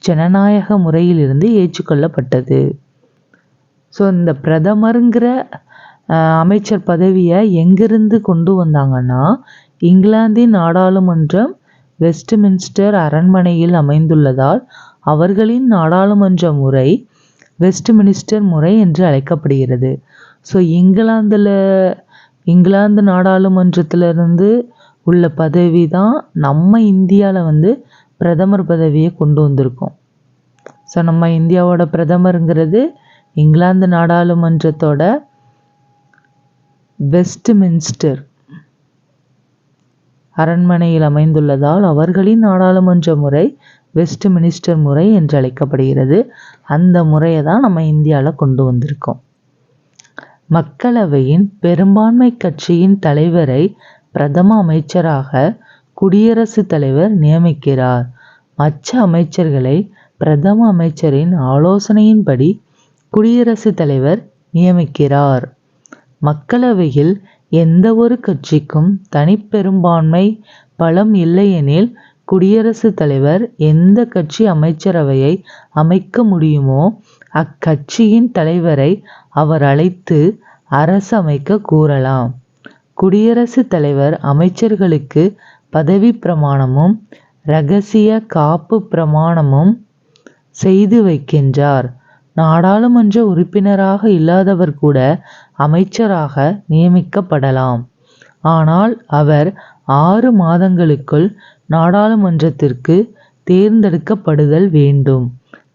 S1: ஜனநாயக முறையிலிருந்து ஏற்றுக்கொள்ளப்பட்டது. ஸோ இந்த பிரதமருங்கிற அமைச்சர் பதவியை எங்கிருந்து கொண்டு வந்தாங்கன்னா, இங்கிலாந்தின் நாடாளுமன்றம் வெஸ்ட்மின்ஸ்டர் அரண்மனையில் அமைந்துள்ளதால் அவர்களின் நாடாளுமன்ற முறை வெஸ்ட்மினிஸ்டர் முறை என்று அழைக்கப்படுகிறது. ஸோ இங்கிலாந்து நாடாளுமன்றத்திலிருந்து உள்ள பதவி தான் நம்ம இந்தியாவில் பிரதமர் பதவியை கொண்டு வந்திருக்கோம். ஸோ நம்ம இந்தியாவோட பிரதமருங்கிறது இங்கிலாந்து நாடாளுமன்றத்தோட வெஸ்ட்மின்ஸ்டர் அரண்மனையில் அமைந்துள்ளதால் அவர்களின் நாடாளுமன்ற முறை வெஸ்ட்மினிஸ்டர் முறை என்று அழைக்கப்படுகிறது. அந்த முறையை தான் நம்ம இந்தியாவில் கொண்டு வந்திருக்கோம். மக்களவையின் பெரும்பான்மை கட்சியின் தலைவரை பிரதம அமைச்சராக குடியரசுத் தலைவர் நியமிக்கிறார். மற்ற அமைச்சர்களை பிரதம அமைச்சரின் ஆலோசனையின்படி குடியரசுத் தலைவர் நியமிக்கிறார். மக்களவையில் எந்த ஒரு கட்சிக்கும் தனிப்பெரும்பான்மை பலம் இல்லையெனில் குடியரசுத் தலைவர் எந்த கட்சி அமைச்சரவையை அமைக்க முடியுமோ அக்கட்சியின் தலைவரை அவர் அழைத்து அரசு அமைக்க கூறலாம். குடியரசுத் தலைவர் அமைச்சர்களுக்கு பதவி பிரமாணமும் இரகசிய காப்பு பிரமாணமும் செய்து வைக்கின்றார். நாடாளுமன்ற உறுப்பினராக இல்லாதவர் கூட அமைச்சராக நியமிக்கப்படலாம். ஆனால் அவர் 6 மாதங்களுக்குள் நாடாளுமன்றத்திற்கு தேர்ந்தெடுக்கப்படுதல் வேண்டும்.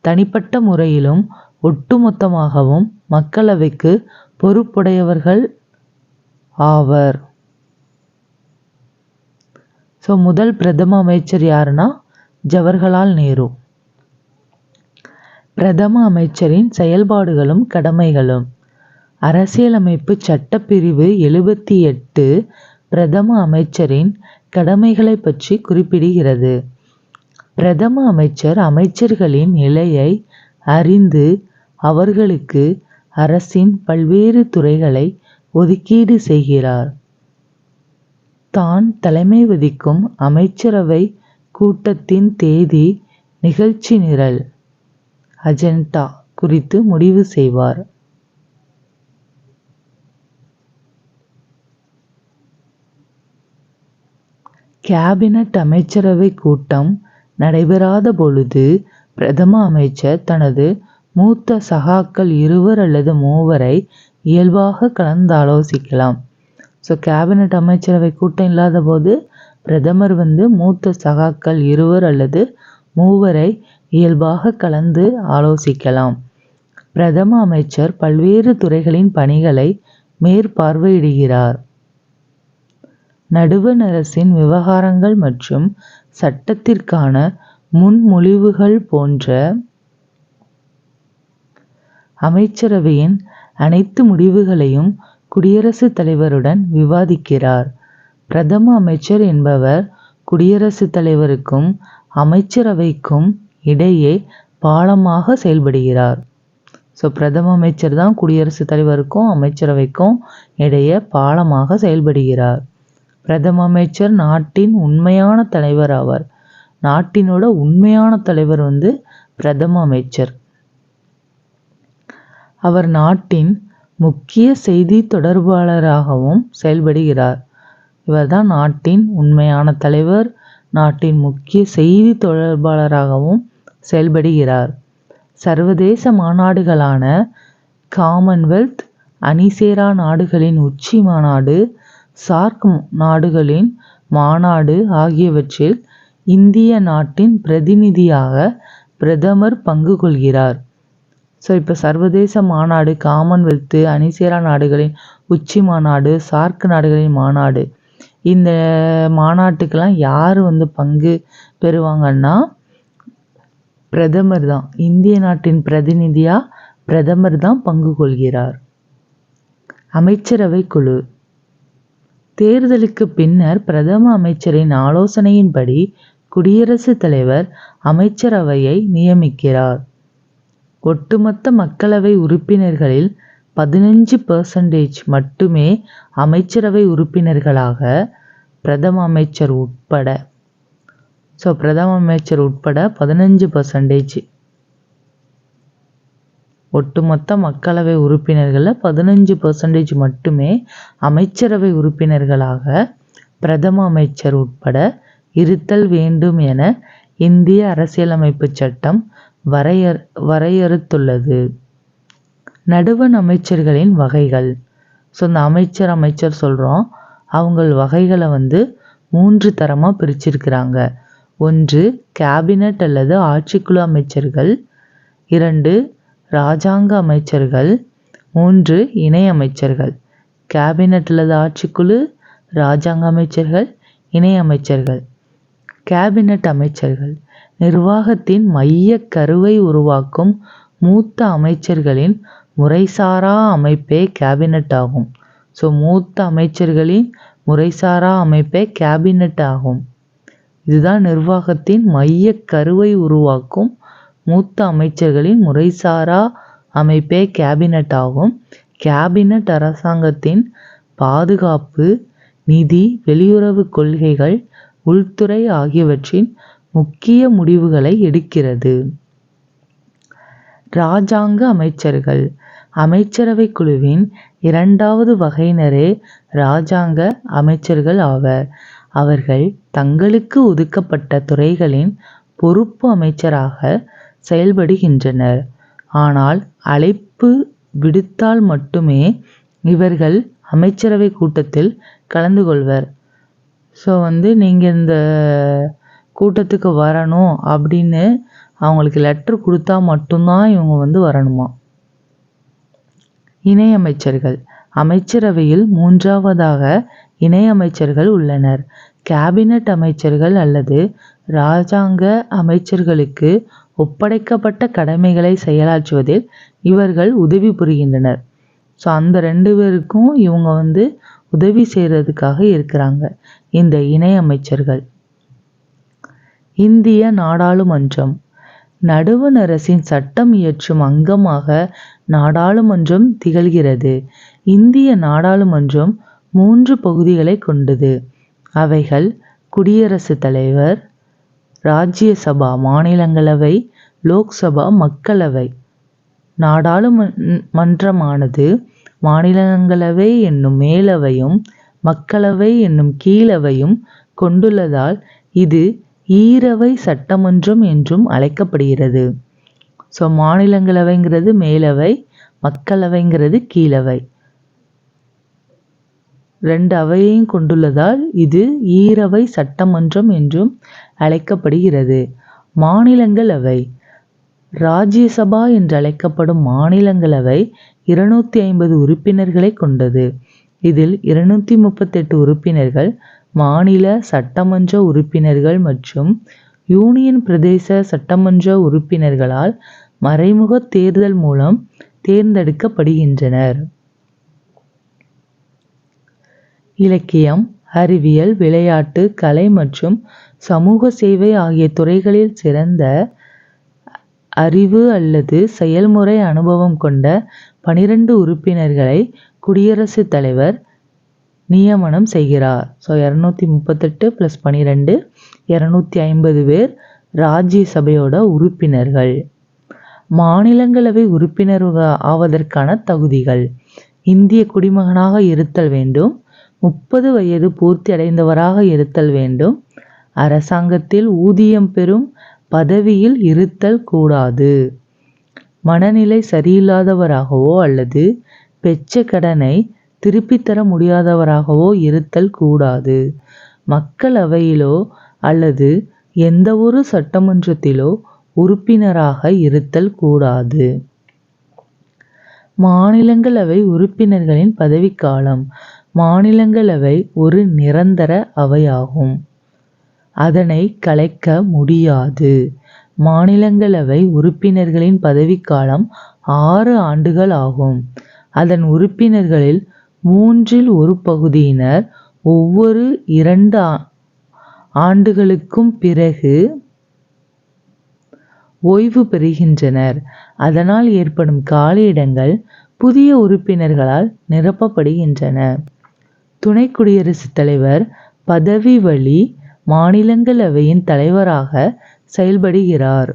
S1: தனிப்பட்ட முறையிலும் ஒட்டுமொத்தமாகவும் மக்களவைக்கு பொறுப்புடையவர்கள் ஆவர். ஸோ முதல் பிரதம அமைச்சர் யாருன்னா ஜவஹர்லால் நேரு. பிரதம அமைச்சரின் செயல்பாடுகளும் கடமைகளும். அரசியலமைப்பு சட்டப்பிரிவு 78 பிரதம அமைச்சரின் கடமைகளை பற்றி குறிப்பிடுகிறது. பிரதம அமைச்சர் அமைச்சர்களின் நிலையை அறிந்து அவர்களுக்கு அரசின் பல்வேறு துறைகளை ஒதுக்கீடு செய்கிறார். தான் தலைமை வகிக்கும் அமைச்சரவை கூட்டத்தின் தேதி, நிகழ்ச்சி நிரல் அஜெண்டா குறித்து முடிவு செய்வார். கேபினட் அமைச்சரவை கூட்டம் நடைபெறாத பொழுது பிரதம அமைச்சர் தனது மூத்த சகாக்கள் 2 அல்லது 3 இயல்பாக கலந்தாலோசிக்கலாம். ஸோ கேபினட் அமைச்சரவை கூட்டம் இல்லாத போது பிரதமர் மூத்த சகாக்கள் 2 அல்லது 3 இயல்பாக கலந்து ஆலோசிக்கலாம். பிரதம அமைச்சர் பல்வேறு துறைகளின் பணிகளை மேற்பார்வையிடுகிறார். நடுவண் அரசின் விவகாரங்கள் மற்றும் சட்டத்திற்கான முன்மொழிவுகள் போன்ற அமைச்சரவையின் அனைத்து முடிவுகளையும் குடியரசுத் தலைவருடன் விவாதிக்கிறார். பிரதம அமைச்சர் என்பவர் குடியரசுத் தலைவருக்கும் அமைச்சரவைக்கும் இடையே பாலமாக செயல்படுகிறார். ஸோ பிரதம அமைச்சர் தான் குடியரசுத் தலைவருக்கும் அமைச்சரவைக்கும் இடையே பாலமாக செயல்படுகிறார். பிரதம அமைச்சர் நாட்டின் உண்மையான தலைவர் ஆவார். நாட்டினோட உண்மையான தலைவர் பிரதம அமைச்சர். அவர் நாட்டின் முக்கிய செய்தி தொடர்பாளராகவும் செயல்படுகிறார். இவர்தான் நாட்டின் உண்மையான தலைவர், நாட்டின் முக்கிய செய்தி தொடர்பாளராகவும் செயல்படுகிறார். சர்வதேச மாநாடுகளான காமன்வெல்த், அணிசேரா நாடுகளின் உச்சி மாநாடு, சார்க் நாடுகளின் மாநாடு ஆகியவற்றில் இந்திய நாட்டின் பிரதிநிதியாக பிரதமர் பங்கு கொள்கிறார். ஸோ இப்போ சர்வதேச மாநாடு, காமன்வெல்த்து, அணிசேரா நாடுகளின் உச்சி மாநாடு, சார்க் நாடுகளின் மாநாடு, இந்த மாநாட்டுக்கெல்லாம் யார் பங்கு பெறுவாங்கன்னா பிரதமர் தான். இந்திய நாட்டின் பிரதிநிதியாக பிரதமர் தான் பங்கு கொள்கிறார். அமைச்சரவை குழு. தேர்தலுக்கு பின்னர் பிரதம அமைச்சரின் ஆலோசனையின்படி குடியரசுத் தலைவர் அமைச்சரவையை நியமிக்கிறார். ஒட்டுமொத்த மக்களவை உறுப்பினர்களில் 15% மட்டுமே அமைச்சரவை உறுப்பினர்களாக பிரதம அமைச்சர் உட்பட 15%. ஒட்டுமொத்த மக்களவை உறுப்பினர்களில் 15% மட்டுமே அமைச்சரவை உறுப்பினர்களாக பிரதம அமைச்சர் உட்பட இருத்தல் வேண்டும் என இந்திய அரசியலமைப்பு சட்டம் வரையறுத்துள்ளது. நடுவண் அமைச்சர்களின் வகைகள். ஸோ இந்த அமைச்சர் சொல்கிறோம், அவங்க வகைகளை 3 தரமாக பிரிச்சிருக்கிறாங்க. 1 கேபினட் அல்லது ஆட்சிக்குழு அமைச்சர்கள், 2 இராஜாங்க அமைச்சர்கள், 3 இணை அமைச்சர்கள். கேபினட் அல்லது ஆட்சிக்குழு, இராஜாங்க அமைச்சர்கள், இணை அமைச்சர்கள். கேபினட் அமைச்சர்கள் நிர்வாகத்தின் மைய கருவை உருவாக்கும் மூத்த அமைச்சர்களின் முறைசாரா அமைப்பே கேபினட் ஆகும். ஸோ மூத்த அமைச்சர்களின் முறைசாரா அமைப்பே கேபினட் ஆகும். இதுதான் நிர்வாகத்தின் மைய கருவை உருவாக்கும் மூத்த அமைச்சர்களின் முறைசாரா அமைப்பே கேபினட் ஆகும். கேபினட் அரசாங்கத்தின் பாதுகாப்பு, நிதி, வெளியுறவு கொள்கைகள், உள்துறை ஆகியவற்றின் முக்கிய முடிவுகளை எடுக்கிறது. இராஜாங்க அமைச்சர்கள். அமைச்சரவை குழுவின் 2வது வகையினரே இராஜாங்க அமைச்சர்கள் ஆவர். அவர்கள் தங்களுக்கு ஒதுக்கப்பட்ட துறைகளின் பொறுப்பு அமைச்சராக செயல்படுகின்றனர். ஆனால் அழைப்பு விடுத்தால் மட்டுமே இவர்கள் அமைச்சரவை கூட்டத்தில் கலந்து கொள்வர். ஸோ நீங்கள் இந்த கூட்டத்துக்கு வரணும் அப்படின்னு அவங்களுக்கு லெட்டர் கொடுத்தா மட்டும்தான் இவங்க வரணுமா. இணை அமைச்சர்கள். அமைச்சரவையில் 3வதாக இணை அமைச்சர்கள் உள்ளனர். கேபினட் அமைச்சர்கள் அல்லது இராஜாங்க அமைச்சர்களுக்கு ஒப்படைக்கப்பட்ட கடமைகளை செயலாற்றுவதில் இவர்கள் உதவி புரிகின்றனர். ஸோ அந்த 2 பேருக்கும் இவங்க உதவி செய்கிறதுக்காக இருக்கிறாங்க இந்த இணை அமைச்சர்கள். இந்திய நாடாளுமன்றம். நடுவண் அரசின் சட்டம் இயற்றும் அங்கமாக நாடாளுமன்றம் திகழ்கிறது. இந்திய நாடாளுமன்றம் 3 பகுதிகளை கொண்டது. அவைகள் குடியரசுத் தலைவர், ராஜ்யசபா மாநிலங்களவை, லோக்சபா மக்களவை. நாடாளுமன்றமானது மாநிலங்களவை என்னும் மேலவையும் மக்களவை என்னும் கீழவையும் கொண்டுள்ளதால் இது ஈரவை சட்டமன்றம் என்றும் அழைக்கப்படுகிறது. ஸோ மாநிலங்களவைங்கிறது மேலவை, மக்களவைங்கிறது கீழவை. 2 அவையையும் கொண்டுள்ளதால் இது ஈரவை சட்டமன்றம் என்றும் அழைக்கப்படுகிறது. மாநிலங்களவை ராஜ்யசபா என்றழைக்கப்படும் மாநிலங்களவை 250 உறுப்பினர்களை கொண்டது. இதில் 238 உறுப்பினர்கள் மாநில சட்டமன்ற உறுப்பினர்கள் மற்றும் யூனியன் பிரதேச சட்டமன்ற உறுப்பினர்களால் மறைமுக தேர்தல் மூலம் தேர்ந்தெடுக்கப்படுகின்றனர். இலக்கியம், அறிவியல், விளையாட்டு, கலை மற்றும் சமூக சேவை ஆகிய துறைகளில் சிறந்த அறிவு அல்லது செயல்முறை அனுபவம் கொண்ட 12 உறுப்பினர்களை குடியரசுத் தலைவர் நியமனம் செய்கிறார். ஸோ 238 + 12 250 பேர் ராஜ்யசபையோட உறுப்பினர்கள். மாநிலங்களவை உறுப்பினர் ஆவதற்கான தகுதிகள்: இந்திய குடிமகனாக இருத்தல் வேண்டும், 30 வயது பூர்த்தி அடைந்தவராக இருத்தல் வேண்டும், அரசாங்கத்தில் ஊதியம் பெறும் பதவியில் இருத்தல் கூடாது, மனநிலை சரியில்லாதவராகவோ அல்லது பெற்ற கடனை திருப்பித் தர முடியாதவராகவோ இருத்தல் கூடாது, மக்களவையிலோ அல்லது எந்தவொரு சட்டமன்றத்திலோ உறுப்பினராக இருத்தல் கூடாது. மாநிலங்களவை உறுப்பினர்களின் பதவிக்காலம்: மாநிலங்களவை ஒரு நிரந்தர அவையாகும். அதனை கலைக்க முடியாது. மாநிலங்களவை உறுப்பினர்களின் பதவிக்காலம் 6 ஆண்டுகள் ஆகும். அதன் உறுப்பினர்களில் 1/3 பகுதியினர் ஒவ்வொரு 2 ஆண்டுகளுக்கும் பிறகு ஓய்வு பெறுகின்றனர். அதனால் ஏற்படும் காலியிடங்கள் புதிய உறுப்பினர்களால் நிரப்பப்படுகின்றன. துணை குடியரசுத் தலைவர் பதவி வழி மாநிலங்களவையின் தலைவராக செயல்படுகிறார்.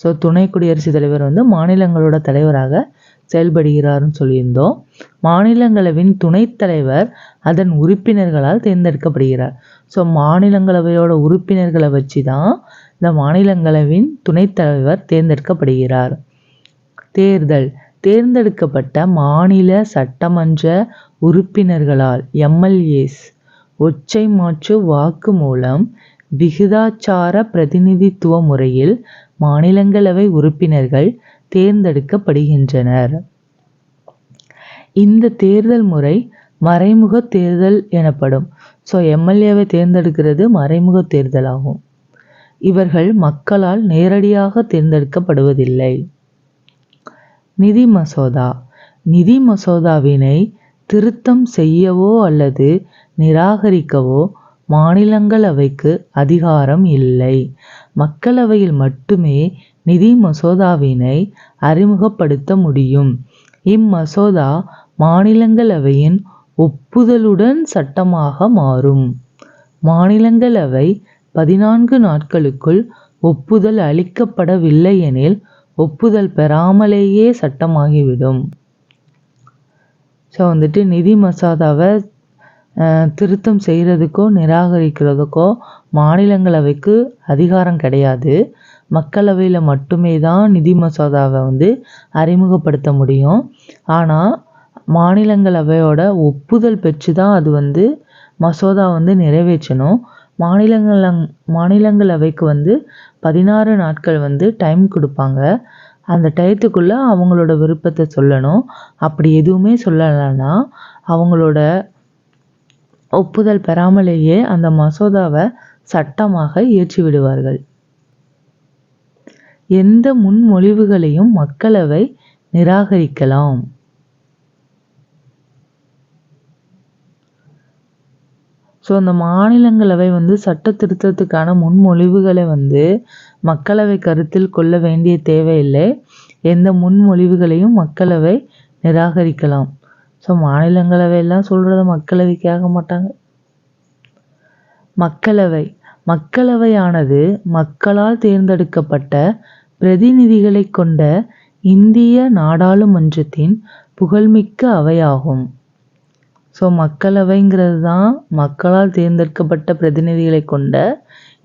S1: ஸோ துணை குடியரசுத் தலைவர் மாநிலங்களோட தலைவராக செயல்படுகிறார்னு சொல்லியிருந்தோம். மாநிலங்களவையின் துணைத் தலைவர் அதன் உறுப்பினர்களால் தேர்ந்தெடுக்கப்படுகிறார். ஸோ மாநிலங்களவையோட உறுப்பினர்களை வச்சு தான் இந்த மாநிலங்களவையின் துணைத் தலைவர் தேர்ந்தெடுக்கப்படுகிறார். தேர்தல்: தேர்ந்தெடுக்கப்பட்ட மாநில சட்டமன்ற உறுப்பினர்களால் எம்எல்ஏஸ் ஒற்றை மாற்று வாக்கு மூலம் விகிதாச்சார பிரதிநிதித்துவ முறையில் மாநிலங்களவை உறுப்பினர்கள் தேர்ந்தெடுக்கப்படுகின்றனர். இந்த தேர்தல் முறை மறைமுக தேர்தல் எனப்படும். ஸோ எம்எல்ஏவை தேர்ந்தெடுக்கிறது மறைமுக தேர்தல் ஆகும். இவர்கள் மக்களால் நேரடியாக தேர்ந்தெடுக்கப்படுவதில்லை. நிதி மசோதா: நிதி மசோதாவினை திருத்தம் செய்யவோ அல்லது நிராகரிக்கவோ மாநிலங்களவைக்கு அதிகாரம் இல்லை. மக்களவையில் மட்டுமே நிதி மசோதாவினை அறிமுகப்படுத்த முடியும். இம்மசோதா மாநிலங்களவையின் ஒப்புதலுடன் சட்டமாக மாறும். மாநிலங்களவை 14 நாட்களுக்குள் ஒப்புதல் அளிக்கப்படவில்லை எனில் ஒப்புதல் பெறாமலேயே சட்டமாகிவிடும். ஸோ நிதி மசோதாவை திருத்தம் செய்கிறதுக்கோ நிராகரிக்கிறதுக்கோ மாநிலங்களவைக்கு அதிகாரம் கிடையாது. மக்களவையில் மட்டுமே தான் நிதி மசோதாவை அறிமுகப்படுத்த முடியும். ஆனால் மாநிலங்களவையோட ஒப்புதல் பெற்று தான் அது மசோதா நிறைவேற்றணும். மாநிலங்களவைக்கு 16 நாட்கள் டைம் கொடுப்பாங்க. அந்த டயத்துக்குள்ளே அவங்களோட விருப்பத்தை சொல்லணும். அப்படி எதுவுமே சொல்லலைன்னா அவங்களோட ஒப்புதல் பெறாமலேயே அந்த மசோதாவை சட்டமாக இயற்றி விடுவார்கள். எந்த முன்மொழிவுகளையும் மக்களவை நிராகரிக்கலாம். ஸோ அந்த மாநிலங்களவை சட்ட திருத்தத்துக்கான முன்மொழிவுகளை மக்களவை கருத்தில் கொள்ள வேண்டிய தேவையில்லை. எந்த முன்மொழிவுகளையும் மக்களவை நிராகரிக்கலாம். ஸோ மாநிலங்களவையெல்லாம் சொல்கிறத மக்களவை கேட்க மாட்டாங்க. மக்களவை: மக்களவையானது மக்களால் தேர்ந்தெடுக்கப்பட்ட பிரதிநிதிகளை கொண்ட இந்திய நாடாளுமன்றத்தின் புகழ்மிக்க அவையாகும். ஸோ மக்களவைங்கிறது தான் மக்களால் தேர்ந்தெடுக்கப்பட்ட பிரதிநிதிகளை கொண்ட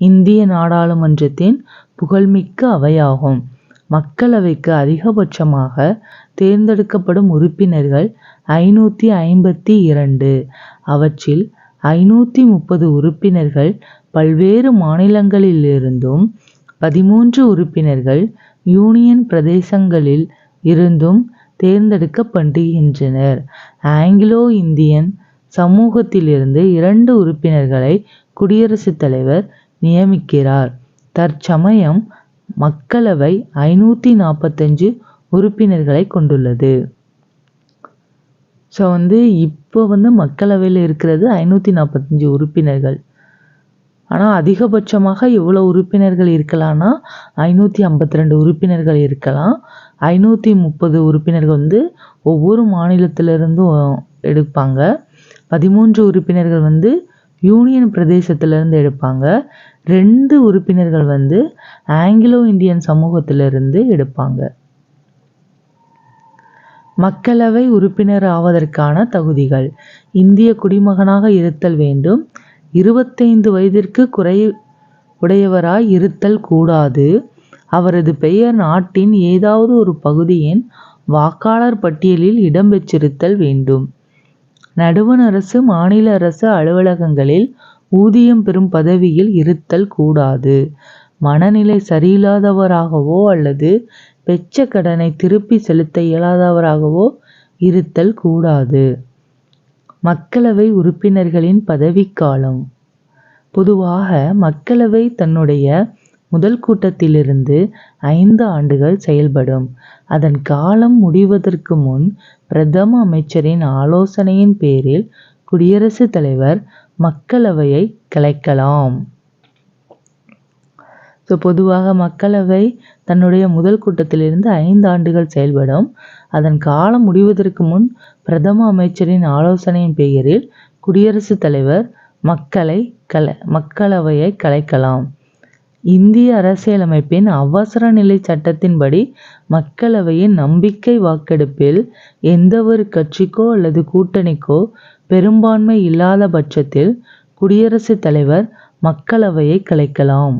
S1: இந்திய நாடாளுமன்றத்தின் புகழ்மிக்க அவையாகும். மக்களவைக்கு அதிகபட்சமாக தேர்ந்தெடுக்கப்படும் உறுப்பினர்கள் 552. அவற்றில் 530 உறுப்பினர்கள் பல்வேறு மாநிலங்களிலிருந்தும் 13 உறுப்பினர்கள் யூனியன் பிரதேசங்களில் இருந்தும் தேர்ந்தெடுக்கப்படுகின்றனர். ஆங்கிலோ இந்தியன் சமூகத்திலிருந்து 2 உறுப்பினர்களை குடியரசுத் தலைவர் நியமிக்கிறார். தற்சமயம் மக்களவை 545 உறுப்பினர்களை கொண்டுள்ளது. ஸோ இப்போ மக்களவையில் இருக்கிறது 545 உறுப்பினர்கள். ஆனால் அதிகபட்சமாக எவ்வளோ உறுப்பினர்கள் இருக்கலாம்னா 552 உறுப்பினர்கள் இருக்கலாம். 530 உறுப்பினர்கள் ஒவ்வொரு மாநிலத்திலிருந்தும் எடுப்பாங்க. 13 உறுப்பினர்கள் யூனியன் பிரதேசத்திலிருந்து எடுப்பாங்க. 2 உறுப்பினர்கள் ஆங்கிலோ இந்தியன் சமூகத்திலிருந்து எடுப்பாங்க. மக்களவை உறுப்பினர் ஆவதற்கான தகுதிகள்: இந்திய குடிமகனாக இருத்தல் வேண்டும். 25 வயதிற்கு உடையவராய் இருத்தல் கூடாது. அவரது பெயர் நாட்டின் ஏதாவது ஒரு பகுதியின் வாக்காளர் பட்டியலில் இடம்பெற்றிருத்தல் வேண்டும். நடுவண் அரசு, மாநில அரசு அலுவலகங்களில் ஊதியம் பெறும் பதவியில் இருத்தல் கூடாது. மனநிலை சரியில்லாதவராகவோ அல்லது பெற்ற கடனை திருப்பி செலுத்த இயலாதவராகவோ இருத்தல் கூடாது. மக்களவை உறுப்பினர்களின் பதவிக்காலம்: பொதுவாக மக்களவை தன்னுடைய முதல் கூட்டத்திலிருந்து 5 ஆண்டுகள் செயல்படும். அதன் காலம் முடிவதற்கு முன் பிரதம அமைச்சரின் ஆலோசனையின் பேரில் குடியரசுத் தலைவர் மக்களவையை கலைக்கலாம். பொதுவாக மக்களவை தன்னுடைய முதல் கூட்டத்திலிருந்து 5 ஆண்டுகள் செயல்படும். அதன் காலம் முடிவதற்கு முன் பிரதம அமைச்சரின் ஆலோசனையின் பெயரில் குடியரசுத் தலைவர் மக்களவையை கலைக்கலாம். இந்திய அரசியலமைப்பின் அவசர நிலை சட்டத்தின்படி மக்களவையின் நம்பிக்கை வாக்கெடுப்பில் எந்தவொரு கட்சிக்கோ அல்லது கூட்டணிக்கோ பெரும்பான்மை இல்லாத பட்சத்தில் குடியரசுத் தலைவர் மக்களவையை கலைக்கலாம்.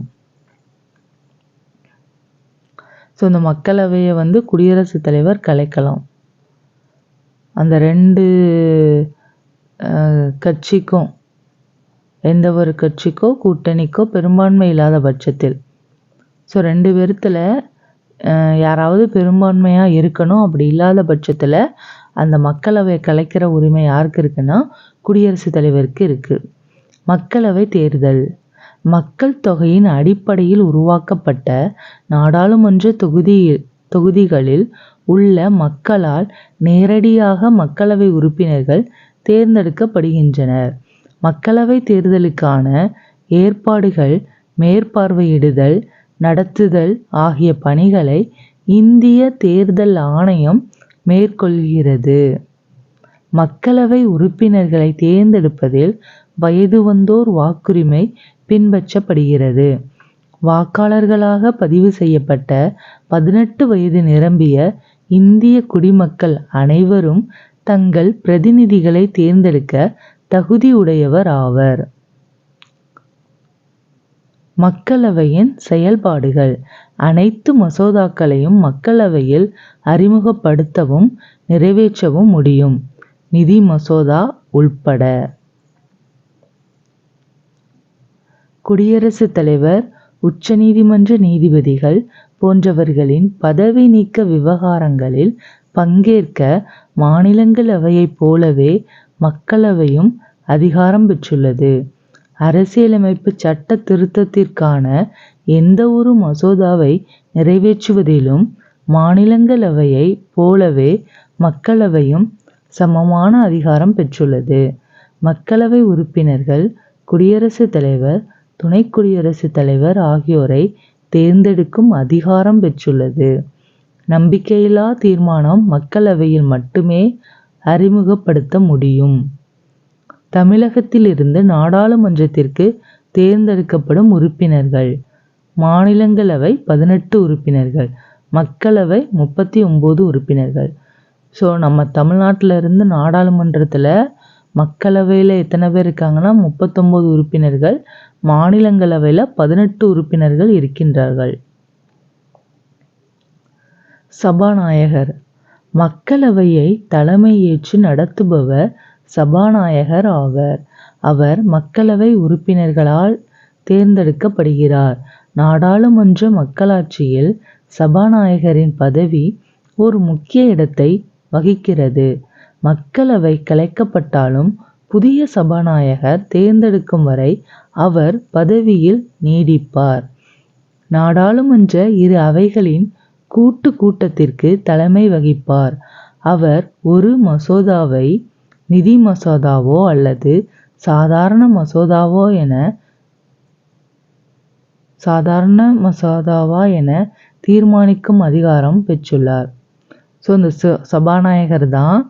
S1: இந்த மக்களவையை குடியரசுத் தலைவர் கலைக்கலாம். அந்த 2 கட்சிக்கும் எந்த ஒரு கட்சிக்கோ கூட்டணிக்கோ பெரும்பான்மை இல்லாத பட்சத்தில் 2 பேர்த்தில் யாராவது பெரும்பான்மையாக இருக்கணும். அப்படி இல்லாத பட்சத்தில் அந்த மக்களவையை கலைக்கிற உரிமை யாருக்கு இருக்குன்னா குடியரசுத் தலைவருக்கு இருக்குது. மக்களவை தேர்தல்: மக்கள் தொகையின் அடிப்படையில் உருவாக்கப்பட்ட நாடாளுமன்ற தொகுதிகளில் உள்ள மக்களால் நேரடியாக மக்களவை உறுப்பினர்கள் தேர்ந்தெடுக்கப்படுகின்றனர். மக்களவை தேர்தலுக்கான ஏற்பாடுகள், மேற்பார்வையிடுதல், நடத்துதல் ஆகிய பணிகளை இந்திய தேர்தல் ஆணையம் மேற்கொள்கிறது. மக்களவை உறுப்பினர்களை தேர்ந்தெடுப்பதில் வயது வந்தோர் வாக்குரிமை பின்பற்றப்படுகிறது. வாக்காளர்களாக பதிவு செய்யப்பட்ட 18 வயது நிரம்பிய இந்திய குடிமக்கள் அனைவரும் தங்கள் பிரதிநிதிகளை தேர்ந்தெடுக்க தகுதியுடையவர் ஆவர். மக்களவையின் செயல்பாடுகள்: அனைத்து மசோதாக்களையும் மக்களவையில் அறிமுகப்படுத்தவும் நிறைவேற்றவும் முடியும், நிதி மசோதா உள்பட. குடியரசுத் தலைவர், உச்சநீதிமன்ற நீதிபதிகள் போன்றவர்களின் பதவி நீக்க விவகாரங்களில் பங்கேற்க மாநிலங்களவையைப் போலவே மக்களவையும் அதிகாரம் பெற்றுள்ளது. அரசியலமைப்பு சட்ட திருத்தத்திற்கான எந்த ஒரு மசோதாவை நிறைவேற்றுவதிலும் மாநிலங்களவையைப் போலவே மக்களவையும் சமமான அதிகாரம் பெற்றுள்ளது. மக்களவை உறுப்பினர்கள் குடியரசுத் தலைவர், துணை குடியரசுத் தலைவர் ஆகியோரை தேர்ந்தெடுக்கும் அதிகாரம் பெற்றுள்ளது. நம்பிக்கையில்லா தீர்மானம் மக்களவையில் மட்டுமே அறிமுகப்படுத்த முடியும். தமிழகத்திலிருந்து நாடாளுமன்றத்திற்கு தேர்ந்தெடுக்கப்படும் உறுப்பினர்கள்: மாநிலங்களவை 18 உறுப்பினர்கள், மக்களவை 39 உறுப்பினர்கள். நம்ம தமிழ்நாட்டில் இருந்து நாடாளுமன்றத்தில் மக்களவையில் எத்தனை பேர் இருக்காங்கன்னா 39 உறுப்பினர்கள், மாநிலங்களவையில் 18 உறுப்பினர்கள் இருக்கின்றார்கள். சபாநாயகர் மக்களவையை தலைமையேற்று நடத்துபவர் சபாநாயகர் ஆவர். அவர் மக்களவை உறுப்பினர்களால் தேர்ந்தெடுக்கப்படுகிறார். நாடாளுமன்ற மக்களாட்சியில் சபாநாயகரின் பதவி ஒரு முக்கிய இடத்தை வகிக்கிறது. மக்களவை கலைக்கப்பட்டாலும் புதிய சபாநாயகர் தேர்ந்தெடுக்கும் வரை அவர் பதவியில் நீடிப்பார். நாடாளுமன்ற இரு அவைகளின் கூட்டத்திற்கு தலைமை வகிப்பார். அவர் ஒரு மசோதாவை நிதி மசோதாவோ அல்லது சாதாரண மசோதாவா என தீர்மானிக்கும் அதிகாரம் பெற்றுள்ளார். ஸோ இந்த சபாநாயகர் தான்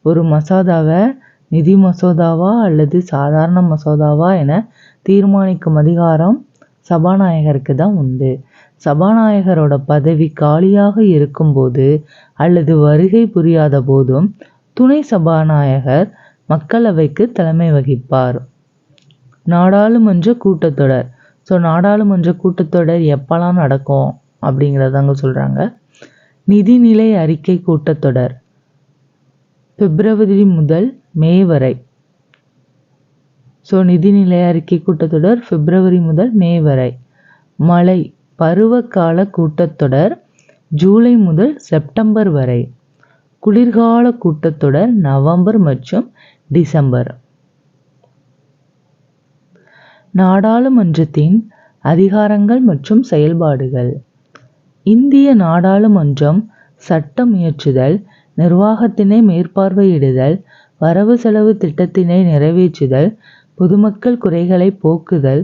S1: ஒரு மசோதாவை நிதி மசோதாவா அல்லது சாதாரண மசோதாவா என தீர்மானிக்கும் அதிகாரம் சபாநாயகருக்கு தான் உண்டு. சபாநாயகரோட பதவி காலியாக இருக்கும்போது அல்லது வருகை புரியாத போதும் துணை சபாநாயகர் மக்களவைக்கு தலைமை வகிப்பார். நாடாளுமன்ற கூட்டத்தொடர். ஸோ நாடாளுமன்ற கூட்டத்தொடர் எப்பெல்லாம் நடக்கும் அப்படிங்கிறதாங்க சொல்கிறாங்க. நிதிநிலை அறிக்கை கூட்டத்தொடர் பிப்ரவரி முதல் மே வரை. ஸோ நிதிநிலை அறிக்கை கூட்டத்தொடர் பிப்ரவரி முதல் மே வரை. மழை பருவகால கூட்டத்தொடர் ஜூலை முதல் செப்டம்பர் வரை. குளிர்கால கூட்டத்தொடர் நவம்பர் மற்றும் டிசம்பர். நாடாளுமன்றத்தின் அதிகாரங்கள் மற்றும் செயல்பாடுகள். இந்திய நாடாளுமன்றம் சட்டம் இயற்றுதல், நிர்வாகத்தினை மேற்பார்வையிடுதல், வரவு செலவு திட்டத்தினை நிறைவேற்றுதல், பொதுமக்கள் குறைகளை போக்குதல்,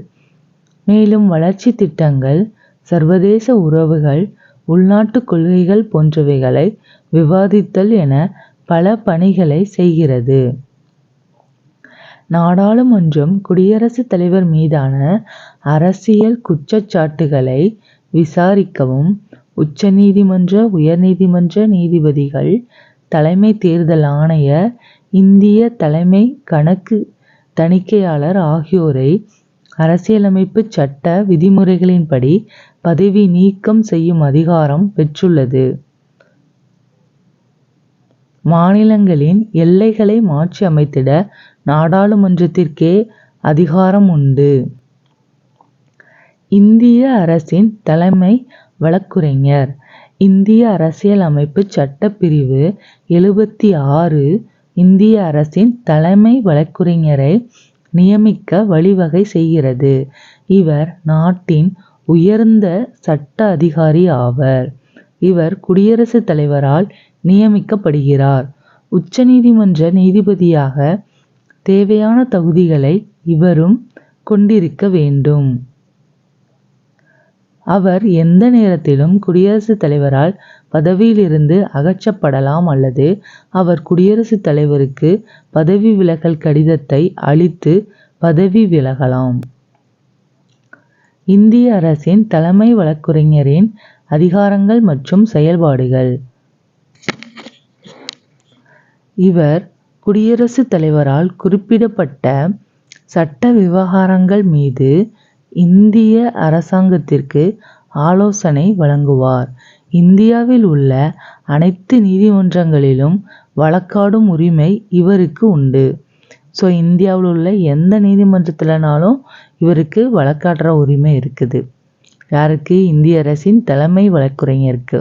S1: மேலும் வளர்ச்சி திட்டங்கள், சர்வதேச உறவுகள், உள்நாட்டு கொள்கைகள் போன்றவைகளை விவாதித்தல் என பல பணிகளை செய்கிறது. நாடாளுமன்றம் குடியரசுத் தலைவர் மீதான அரசியல் குற்றச்சாட்டுகளை விசாரிக்கவும், உச்சநீதிமன்ற, உயர்நீதிமன்ற நீதிபதிகள், தலைமை தேர்தல் ஆணையர், இந்திய தலைமை கணக்கு தணிக்கையாளர் ஆகியோரை அரசியலமைப்பு சட்ட விதிமுறைகளின்படி பதவி நீக்கம் செய்யும் அதிகாரம் பெற்றுள்ளது. மாநிலங்களின் எல்லைகளை மாற்றி அமைத்திட நாடாளுமன்றத்திற்கே அதிகாரம் உண்டு. இந்திய அரசின் தலைமை வழக்குரைஞர். இந்திய அரசியல் அமைப்பு சட்டப்பிரிவு 76 இந்திய அரசின் தலைமை வழக்குரைஞரை நியமிக்க வழிவகை செய்கிறது. இவர் நாட்டின் உயர்ந்த சட்ட அதிகாரி ஆவர். இவர் குடியரசுத் தலைவரால் நியமிக்கப்படுகிறார். உச்சநீதிமன்ற நீதிபதியாக தேவையான தகுதிகளை இவரும் கொண்டிருக்க வேண்டும். அவர் எந்த நேரத்திலும் குடியரசுத் தலைவரால் பதவியிலிருந்து அகற்றப்படலாம் அல்லது அவர் குடியரசுத் தலைவருக்கு பதவி விலகல் கடிதத்தை அளித்து பதவி விலகலாம். இந்திய அரசின் தலைமை வழக்குரைஞரின் அதிகாரங்கள் மற்றும் செயல்பாடுகள். இவர் குடியரசுத் தலைவரால் குறிப்பிடப்பட்ட சட்ட விவகாரங்கள் மீது இந்திய அரசாங்கத்திற்கு ஆலோசனை வழங்குவார். இந்தியாவில் உள்ள அனைத்து நீதிமன்றங்களிலும் வழக்காடும் உரிமை இவருக்கு உண்டு. ஸோ இந்தியாவில் உள்ள எந்த நீதிமன்றத்திலனாலும் இவருக்கு வழக்காடுற உரிமை இருக்குது. யாருக்கு? இந்திய அரசின் தலைமை வழக்குரைஞருக்கு.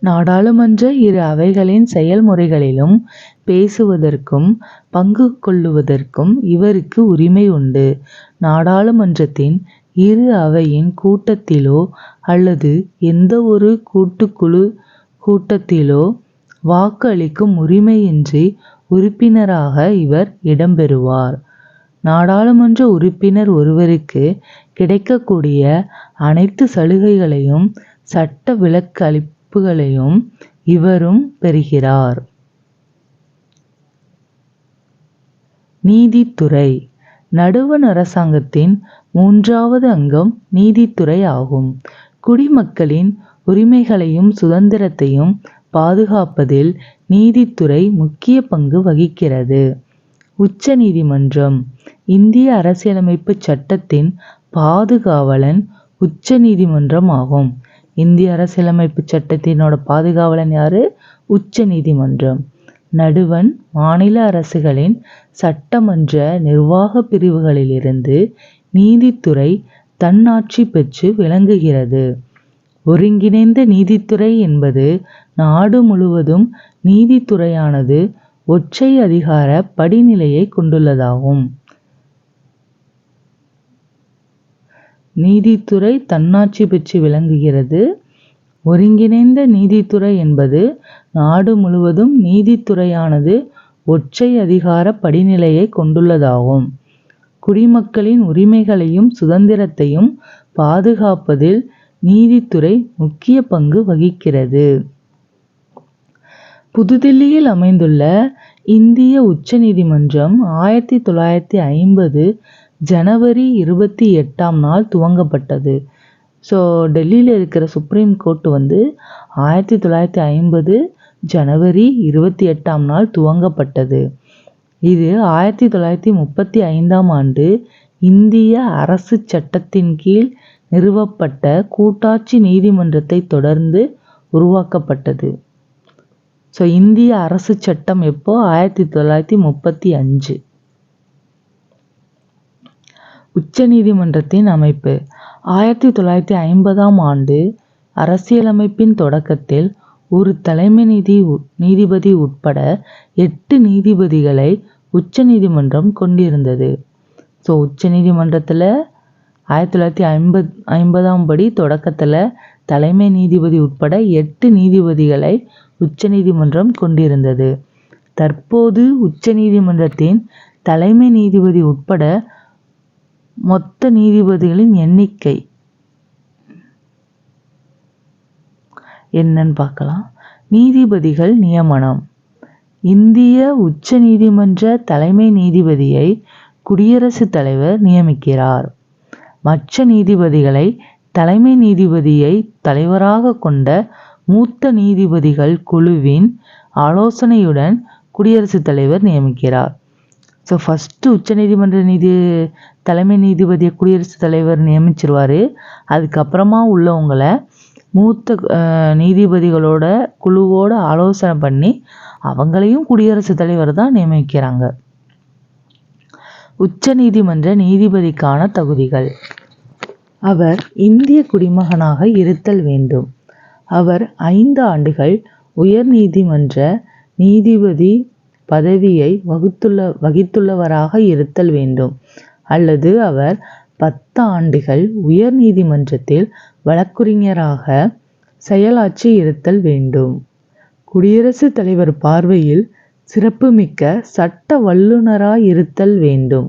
S1: நாடாளுமன்ற இரு அவைகளின் செயல்முறைகளிலும் பேசுவதற்கும் பங்கு கொள்ளுவதற்கும் இவருக்கு உரிமை உண்டு. நாடாளுமன்றத்தின் இரு அவையின் கூட்டத்திலோ அல்லது எந்த ஒரு கூட்டுக்குழு கூட்டத்திலோ வாக்கு அளிக்கும் உரிமையின்றி உறுப்பினராக இவர் இடம்பெறுவார். நாடாளுமன்ற உறுப்பினர் ஒருவருக்கு கிடைக்கக்கூடிய அனைத்து சலுகைகளையும் சட்ட விலக்கு அளிப்புகளையும் இவரும் பெறுகிறார். நீதித்துறை. நடுவண் அரசாங்கத்தின் 3வது அங்கம் நீதித்துறை ஆகும். குடிமக்களின் உரிமைகளையும் சுதந்திரத்தையும் பாதுகாப்பதில் நீதித்துறை முக்கிய பங்கு வகிக்கிறது. உச்ச நீதிமன்றம். இந்திய அரசியலமைப்பு சட்டத்தின் பாதுகாவலன் உச்ச நீதிமன்றம் ஆகும். இந்திய அரசியலமைப்பு சட்டத்தினோட பாதுகாவலன் யாரு? உச்ச நீதிமன்றம். நடுவண் மாநில அரசுகளின் சட்டமன்ற நிர்வாக பிரிவுகளிலிருந்து நீதித்துறை தன்னாட்சி பெற்று விளங்குகிறது. ஒருங்கிணைந்த நீதித்துறை என்பது நாடு முழுவதும் நீதித்துறையானது ஒற்றை அதிகார படிநிலையை கொண்டுள்ளதாகும். நீதித்துறை தன்னாட்சி பெற்று விளங்குகிறது. ஒருங்கிணைந்த நீதித்துறை என்பது நாடு முழுவதும் நீதித்துறையானது ஒற்றை அதிகார படிநிலையை கொண்டுள்ளதாகும். குடிமக்களின் உரிமைகளையும் சுதந்திரத்தையும் பாதுகாப்பதில் நீதித்துறை முக்கிய பங்கு வகிக்கிறது. புதுதில்லியில் அமைந்துள்ள இந்திய உச்ச நீதிமன்றம் 1950 ஜனவரி 28ஆம் நாள் துவங்கப்பட்டது. ஸோ டெல்லியில் இருக்கிற சுப்ரீம் கோர்ட் 1950 ஜனவரி 28ஆம் நாள் துவங்கப்பட்டது. இது 1935ஆம் ஆண்டு இந்திய அரசு சட்டத்தின் கீழ் நிறுவப்பட்ட கூட்டாட்சி நீதிமன்றத்தை தொடர்ந்து உருவாக்கப்பட்டது. ஸோ இந்திய அரசு சட்டம் எப்போ? 1935. உச்ச நீதிமன்றத்தின் அமைப்பு 1950ஆம் ஆண்டு அரசியலமைப்பின் தொடக்கத்தில் ஒரு தலைமை நீதிபதி உட்பட 8 நீதிபதிகளை உச்ச நீதிமன்றம் கொண்டிருந்தது. ஸோ உச்ச நீதிமன்றத்தில் 1950ஆம் படி தொடக்கத்தில் தலைமை நீதிபதி உட்பட 8 நீதிபதிகளை உச்ச நீதிமன்றம் கொண்டிருந்தது. தற்போது உச்ச நீதிமன்றத்தின் தலைமை நீதிபதி உட்பட மொத்த நீதிபதிகளின் எண்ணிக்கை என்னன்னு பார்க்கலாம். நீதிபதிகள் நியமனம். இந்திய உச்ச நீதிமன்ற தலைமை நீதிபதியை குடியரசுத் தலைவர் நியமிக்கிறார். மற்ற நீதிபதிகளை தலைமை நீதிபதியை தலைவராக கொண்ட மூத்த நீதிபதிகள் குழுவின் ஆலோசனையுடன் குடியரசுத் தலைவர் நியமிக்கிறார். ஸோ ஃபஸ்ட்டு உச்ச நீதிமன்ற தலைமை நீதிபதியை குடியரசுத் தலைவர் நியமிச்சிருவார். அதுக்கப்புறமா உள்ளவங்களை மூத்த நீதிபதிகளோட குழுவோட ஆலோசனை பண்ணி அவங்களையும் குடியரசுத் தலைவர் தான் நியமிக்கிறாங்க. உச்ச நீதிமன்ற நீதிபதிக்கான தகுதிகள். அவர் இந்திய குடிமகனாக இருத்தல் வேண்டும். அவர் 5 ஆண்டுகள் உயர் நீதிமன்ற நீதிபதி பதவியை வகித்துள்ளவராக இருத்தல் வேண்டும். அல்லது அவர் 10 ஆண்டுகள் உயர் நீதிமன்றத்தில் வழக்கறிஞராக செயலாற்றி இருத்தல் வேண்டும். குடியரசுத் தலைவர் பார்வையில் சிறப்புமிக்க சட்ட வல்லுநராயிருத்தல் வேண்டும்.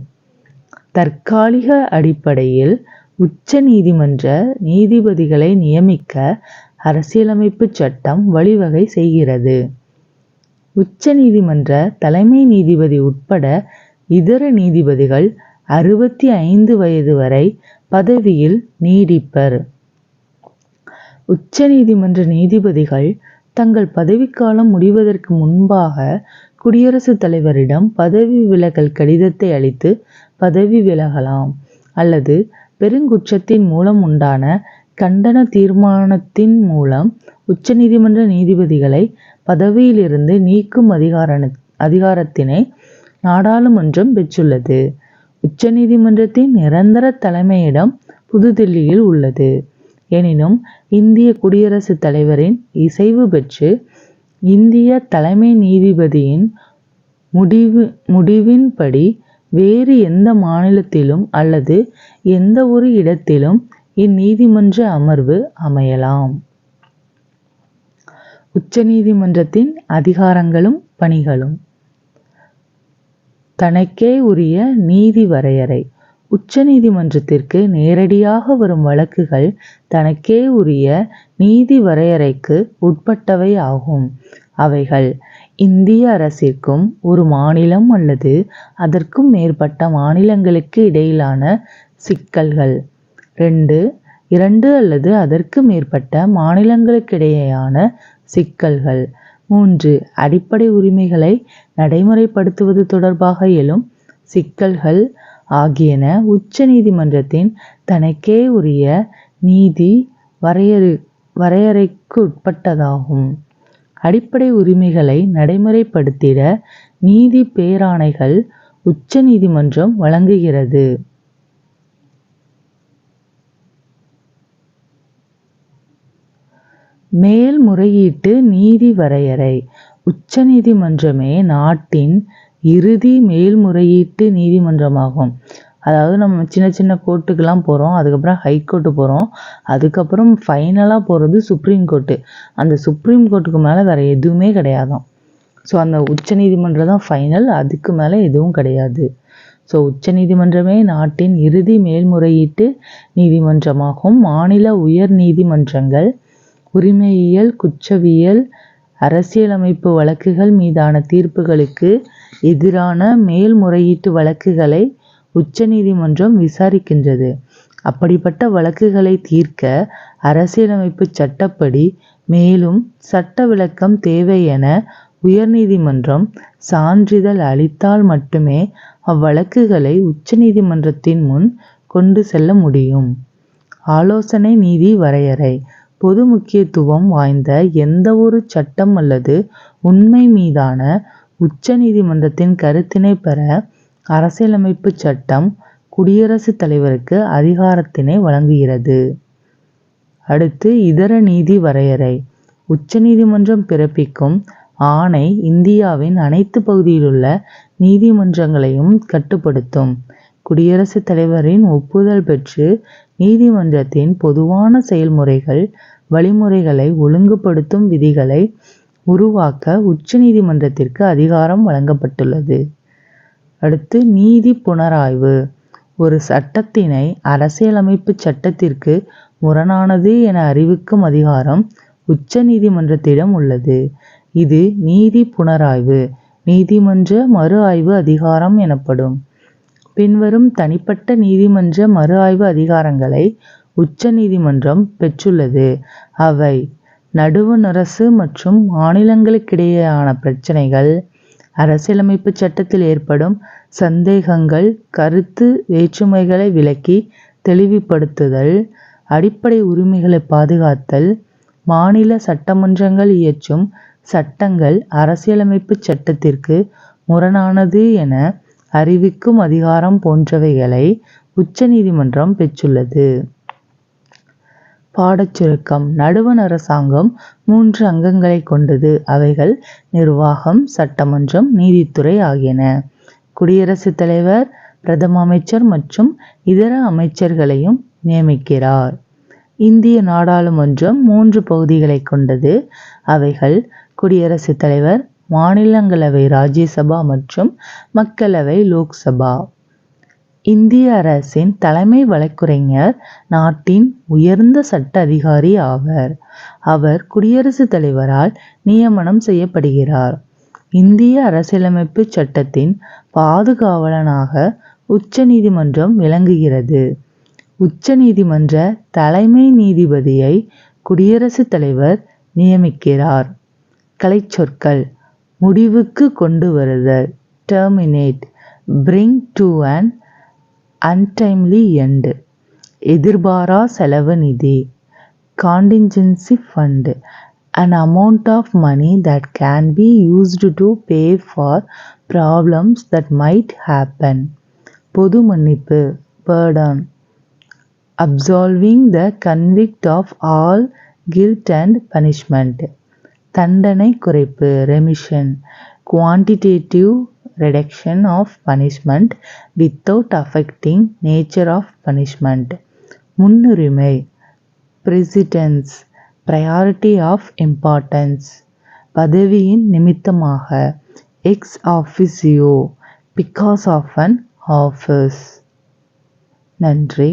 S1: தற்காலிக அடிப்படையில் உச்ச நீதிமன்ற நீதிபதிகளை நியமிக்க அரசியலமைப்பு சட்டம் வழிவகை செய்கிறது. உச்ச நீதிமன்ற தலைமை நீதிபதி உட்பட இதர நீதிபதிகள் 65 வயது வரை பதவியில் நீடிப்பர். உச்ச நீதிமன்ற நீதிபதிகள் தங்கள் பதவிக்காலம் முடிவதற்கு முன்பாக குடியரசுத் தலைவரிடம் பதவி விலகல் கடிதத்தை அளித்து பதவி விலகலாம். அல்லது பெருங்குற்றத்தின் மூலம் உண்டான கண்டன தீர்மானத்தின் மூலம் உச்ச நீதிமன்ற நீதிபதிகளை பதவியிலிருந்து நீக்கும் அதிகாரத்தினை நாடாளுமன்றம் பெற்றுள்ளது. உச்ச நீதிமன்றத்தின் நிரந்தர தலைமையிடம் புதுதில்லியில் உள்ளது. எனினும் இந்திய குடியரசுத் தலைவரின் இசைவு பெற்று இந்திய தலைமை நீதிபதியின் முடிவின்படி வேறு எந்த மாநிலத்திலும் அல்லது எந்த ஒரு இடத்திலும் இந்நீதிமன்ற அமர்வு அமையலாம். உச்ச நீதிமன்றத்தின் அதிகாரங்களும் பணிகளும். தனக்கே உரிய நீதி வரையறை. உச்ச நீதிமன்றத்திற்கு நேரடியாக வரும் வழக்குகள் தனக்கே உரிய நீதி வரையறைக்கு உட்பட்டவை ஆகும். அவைகள் இந்திய அரசிற்கும் ஒரு மாநிலம் அல்லது அதற்கும் மேற்பட்ட மாநிலங்களுக்கு இடையிலான சிக்கல்கள். 2 அல்லது அதற்கு மேற்பட்ட மாநிலங்களுக்கிடையேயான சிக்கல்கள். 3 அடிப்படை உரிமைகளை நடைமுறைப்படுத்துவது தொடர்பாக எழும் சிக்கல்கள் ஆகியன உச்ச நீதிமன்றத்தின் தனக்கே உரிய நீதி வரையறைக்குட்பட்டதாகும். அடிப்படை உரிமைகளை நடைமுறைப்படுத்திட நீதி பேராணைகள் உச்ச நீதிமன்றம் வழங்குகிறது. மேல்முறையீட்டு நீதி வரையறை. உச்ச நீதிமன்றமே நாட்டின் இறுதி மேல்முறையீட்டு நீதிமன்றமாகும். அதாவது நம்ம சின்ன சின்ன கோர்ட்டுக்கெல்லாம் போகிறோம், அதுக்கப்புறம் ஹைகோர்ட்டு போகிறோம், அதுக்கப்புறம் ஃபைனலாக போகிறது சுப்ரீம் கோர்ட்டு. அந்த சுப்ரீம் கோர்ட்டுக்கு மேலே வேறு எதுவுமே கிடையாதாம். ஸோ அந்த உச்ச நீதிமன்றம் தான் ஃபைனல், அதுக்கு மேலே எதுவும் கிடையாது. ஸோ உச்ச நீதிமன்றமே நாட்டின் இறுதி மேல்முறையீட்டு நீதிமன்றமாகும். மாநில உயர் நீதிமன்றங்கள் உரிமையியல், குற்றவியல், அரசியலமைப்பு வழக்குகள் மீதான தீர்ப்புகளுக்கு எதிரான மேல்முறையீட்டு வழக்குகளை உச்ச நீதிமன்றம் விசாரிக்கின்றது. அப்படிப்பட்ட வழக்குகளை தீர்க்க அரசியலமைப்பு சட்டப்படி மேலும் சட்ட விளக்கம் தேவை என உயர்நீதிமன்றம் சான்றிதழ் அளித்தால் மட்டுமே அவ்வழக்குகளை உச்ச நீதிமன்றத்தின் முன் கொண்டு செல்ல முடியும். ஆலோசனை நீதி வரையறை. பொது முக்கியத்துவம் வாய்ந்த எந்த ஒரு சட்டம் அல்லது உண்மை மீதான உச்ச நீதிமன்றத்தின் கருத்தினை பெற அரசியலமைப்பு சட்டம் குடியரசுத் தலைவருக்கு அதிகாரத்தினை வழங்குகிறது. அடுத்து இதர நீதி வரையறை. உச்ச நீதிமன்றம் பிறப்பிக்கும் ஆணை இந்தியாவின் அனைத்து பகுதியிலுள்ள நீதிமன்றங்களையும் கட்டுப்படுத்தும். குடியரசுத் தலைவரின் ஒப்புதல் பெற்று நீதிமன்றத்தின் பொதுவான செயல்முறைகள், வழிமுறைகளை ஒழுங்குபடுத்தும் விதிகளை உருவாக்க உச்ச நீதிமன்றத்திற்கு அதிகாரம் வழங்கப்பட்டுள்ளது. அடுத்து நீதி புனராய்வு. ஒரு சட்டத்தினை அரசியலமைப்பு சட்டத்திற்கு முரணானது என அறிவிக்கும் அதிகாரம் உச்ச நீதிமன்றத்திடம் உள்ளது. இது நீதி புனராய்வு, நீதிமன்ற மறு ஆய்வு அதிகாரம் எனப்படும். பின்வரும் தனிப்பட்ட நீதிமன்ற மறு ஆய்வு அதிகாரங்களை உச்ச நீதிமன்றம் பெற்றுள்ளது. அவை நடுவண் அரசு மற்றும் மாநிலங்களுக்கிடையேயான பிரச்சினைகள், அரசியலமைப்பு சட்டத்தில் ஏற்படும் சந்தேகங்கள், கருத்து வேற்றுமைகளை விளக்கி தெளிவுபடுத்துதல், அடிப்படை உரிமைகளை பாதுகாத்தல், மாநில சட்டமன்றங்கள் இயற்றும் சட்டங்கள் அரசியலமைப்பு சட்டத்திற்கு முரணானது என அறிவிக்கும் அதிகாரம் போன்றவைகளை உச்ச நீதிமன்றம் பெற்றுள்ளது. பாடச்சுருக்கம். நடுவண் அரசாங்கம் 3 அங்கங்களை கொண்டது. அவைகள் நிர்வாகம், சட்டமன்றம், நீதித்துறை ஆகியன. குடியரசுத் தலைவர் பிரதம அமைச்சர் மற்றும் இதர அமைச்சர்களையும் நியமிக்கிறார். இந்திய நாடாளுமன்றம் 3 பகுதிகளை கொண்டது. அவைகள் குடியரசுத் தலைவர், மாநிலங்களவை ராஜ்யசபா மற்றும் மக்களவை லோக்சபா. இந்திய அரசின் தலைமை வழக்குரைஞர் நாட்டின் உயர்ந்த சட்ட அதிகாரி ஆவர். அவர் குடியரசுத் தலைவரால் நியமனம் செய்யப்படுகிறார். இந்திய அரசியலமைப்பு சட்டத்தின் பாதுகாவலனாக உச்ச நீதிமன்றம் விளங்குகிறது. உச்ச நீதிமன்ற தலைமை நீதிபதியை குடியரசுத் தலைவர் நியமிக்கிறார். கலைச்சொற்கள். முடிவுக்கு கொண்டு வருதல், terminate, bring to an untimely end, எதிர்பாரா செலவு நிதி, contingency fund, an amount of money that can be used to pay for problems that might happen. பொது மன்னிப்பு, pardon, absolving the convict of all guilt and punishment. தண்டனை குறைப்பு, remission, quantitative reduction of punishment without affecting nature of punishment. முன்னுரிமை, precedence, priority of importance. பதவியின் நிமித்தமாக, ex officio, because of an office. நன்றி.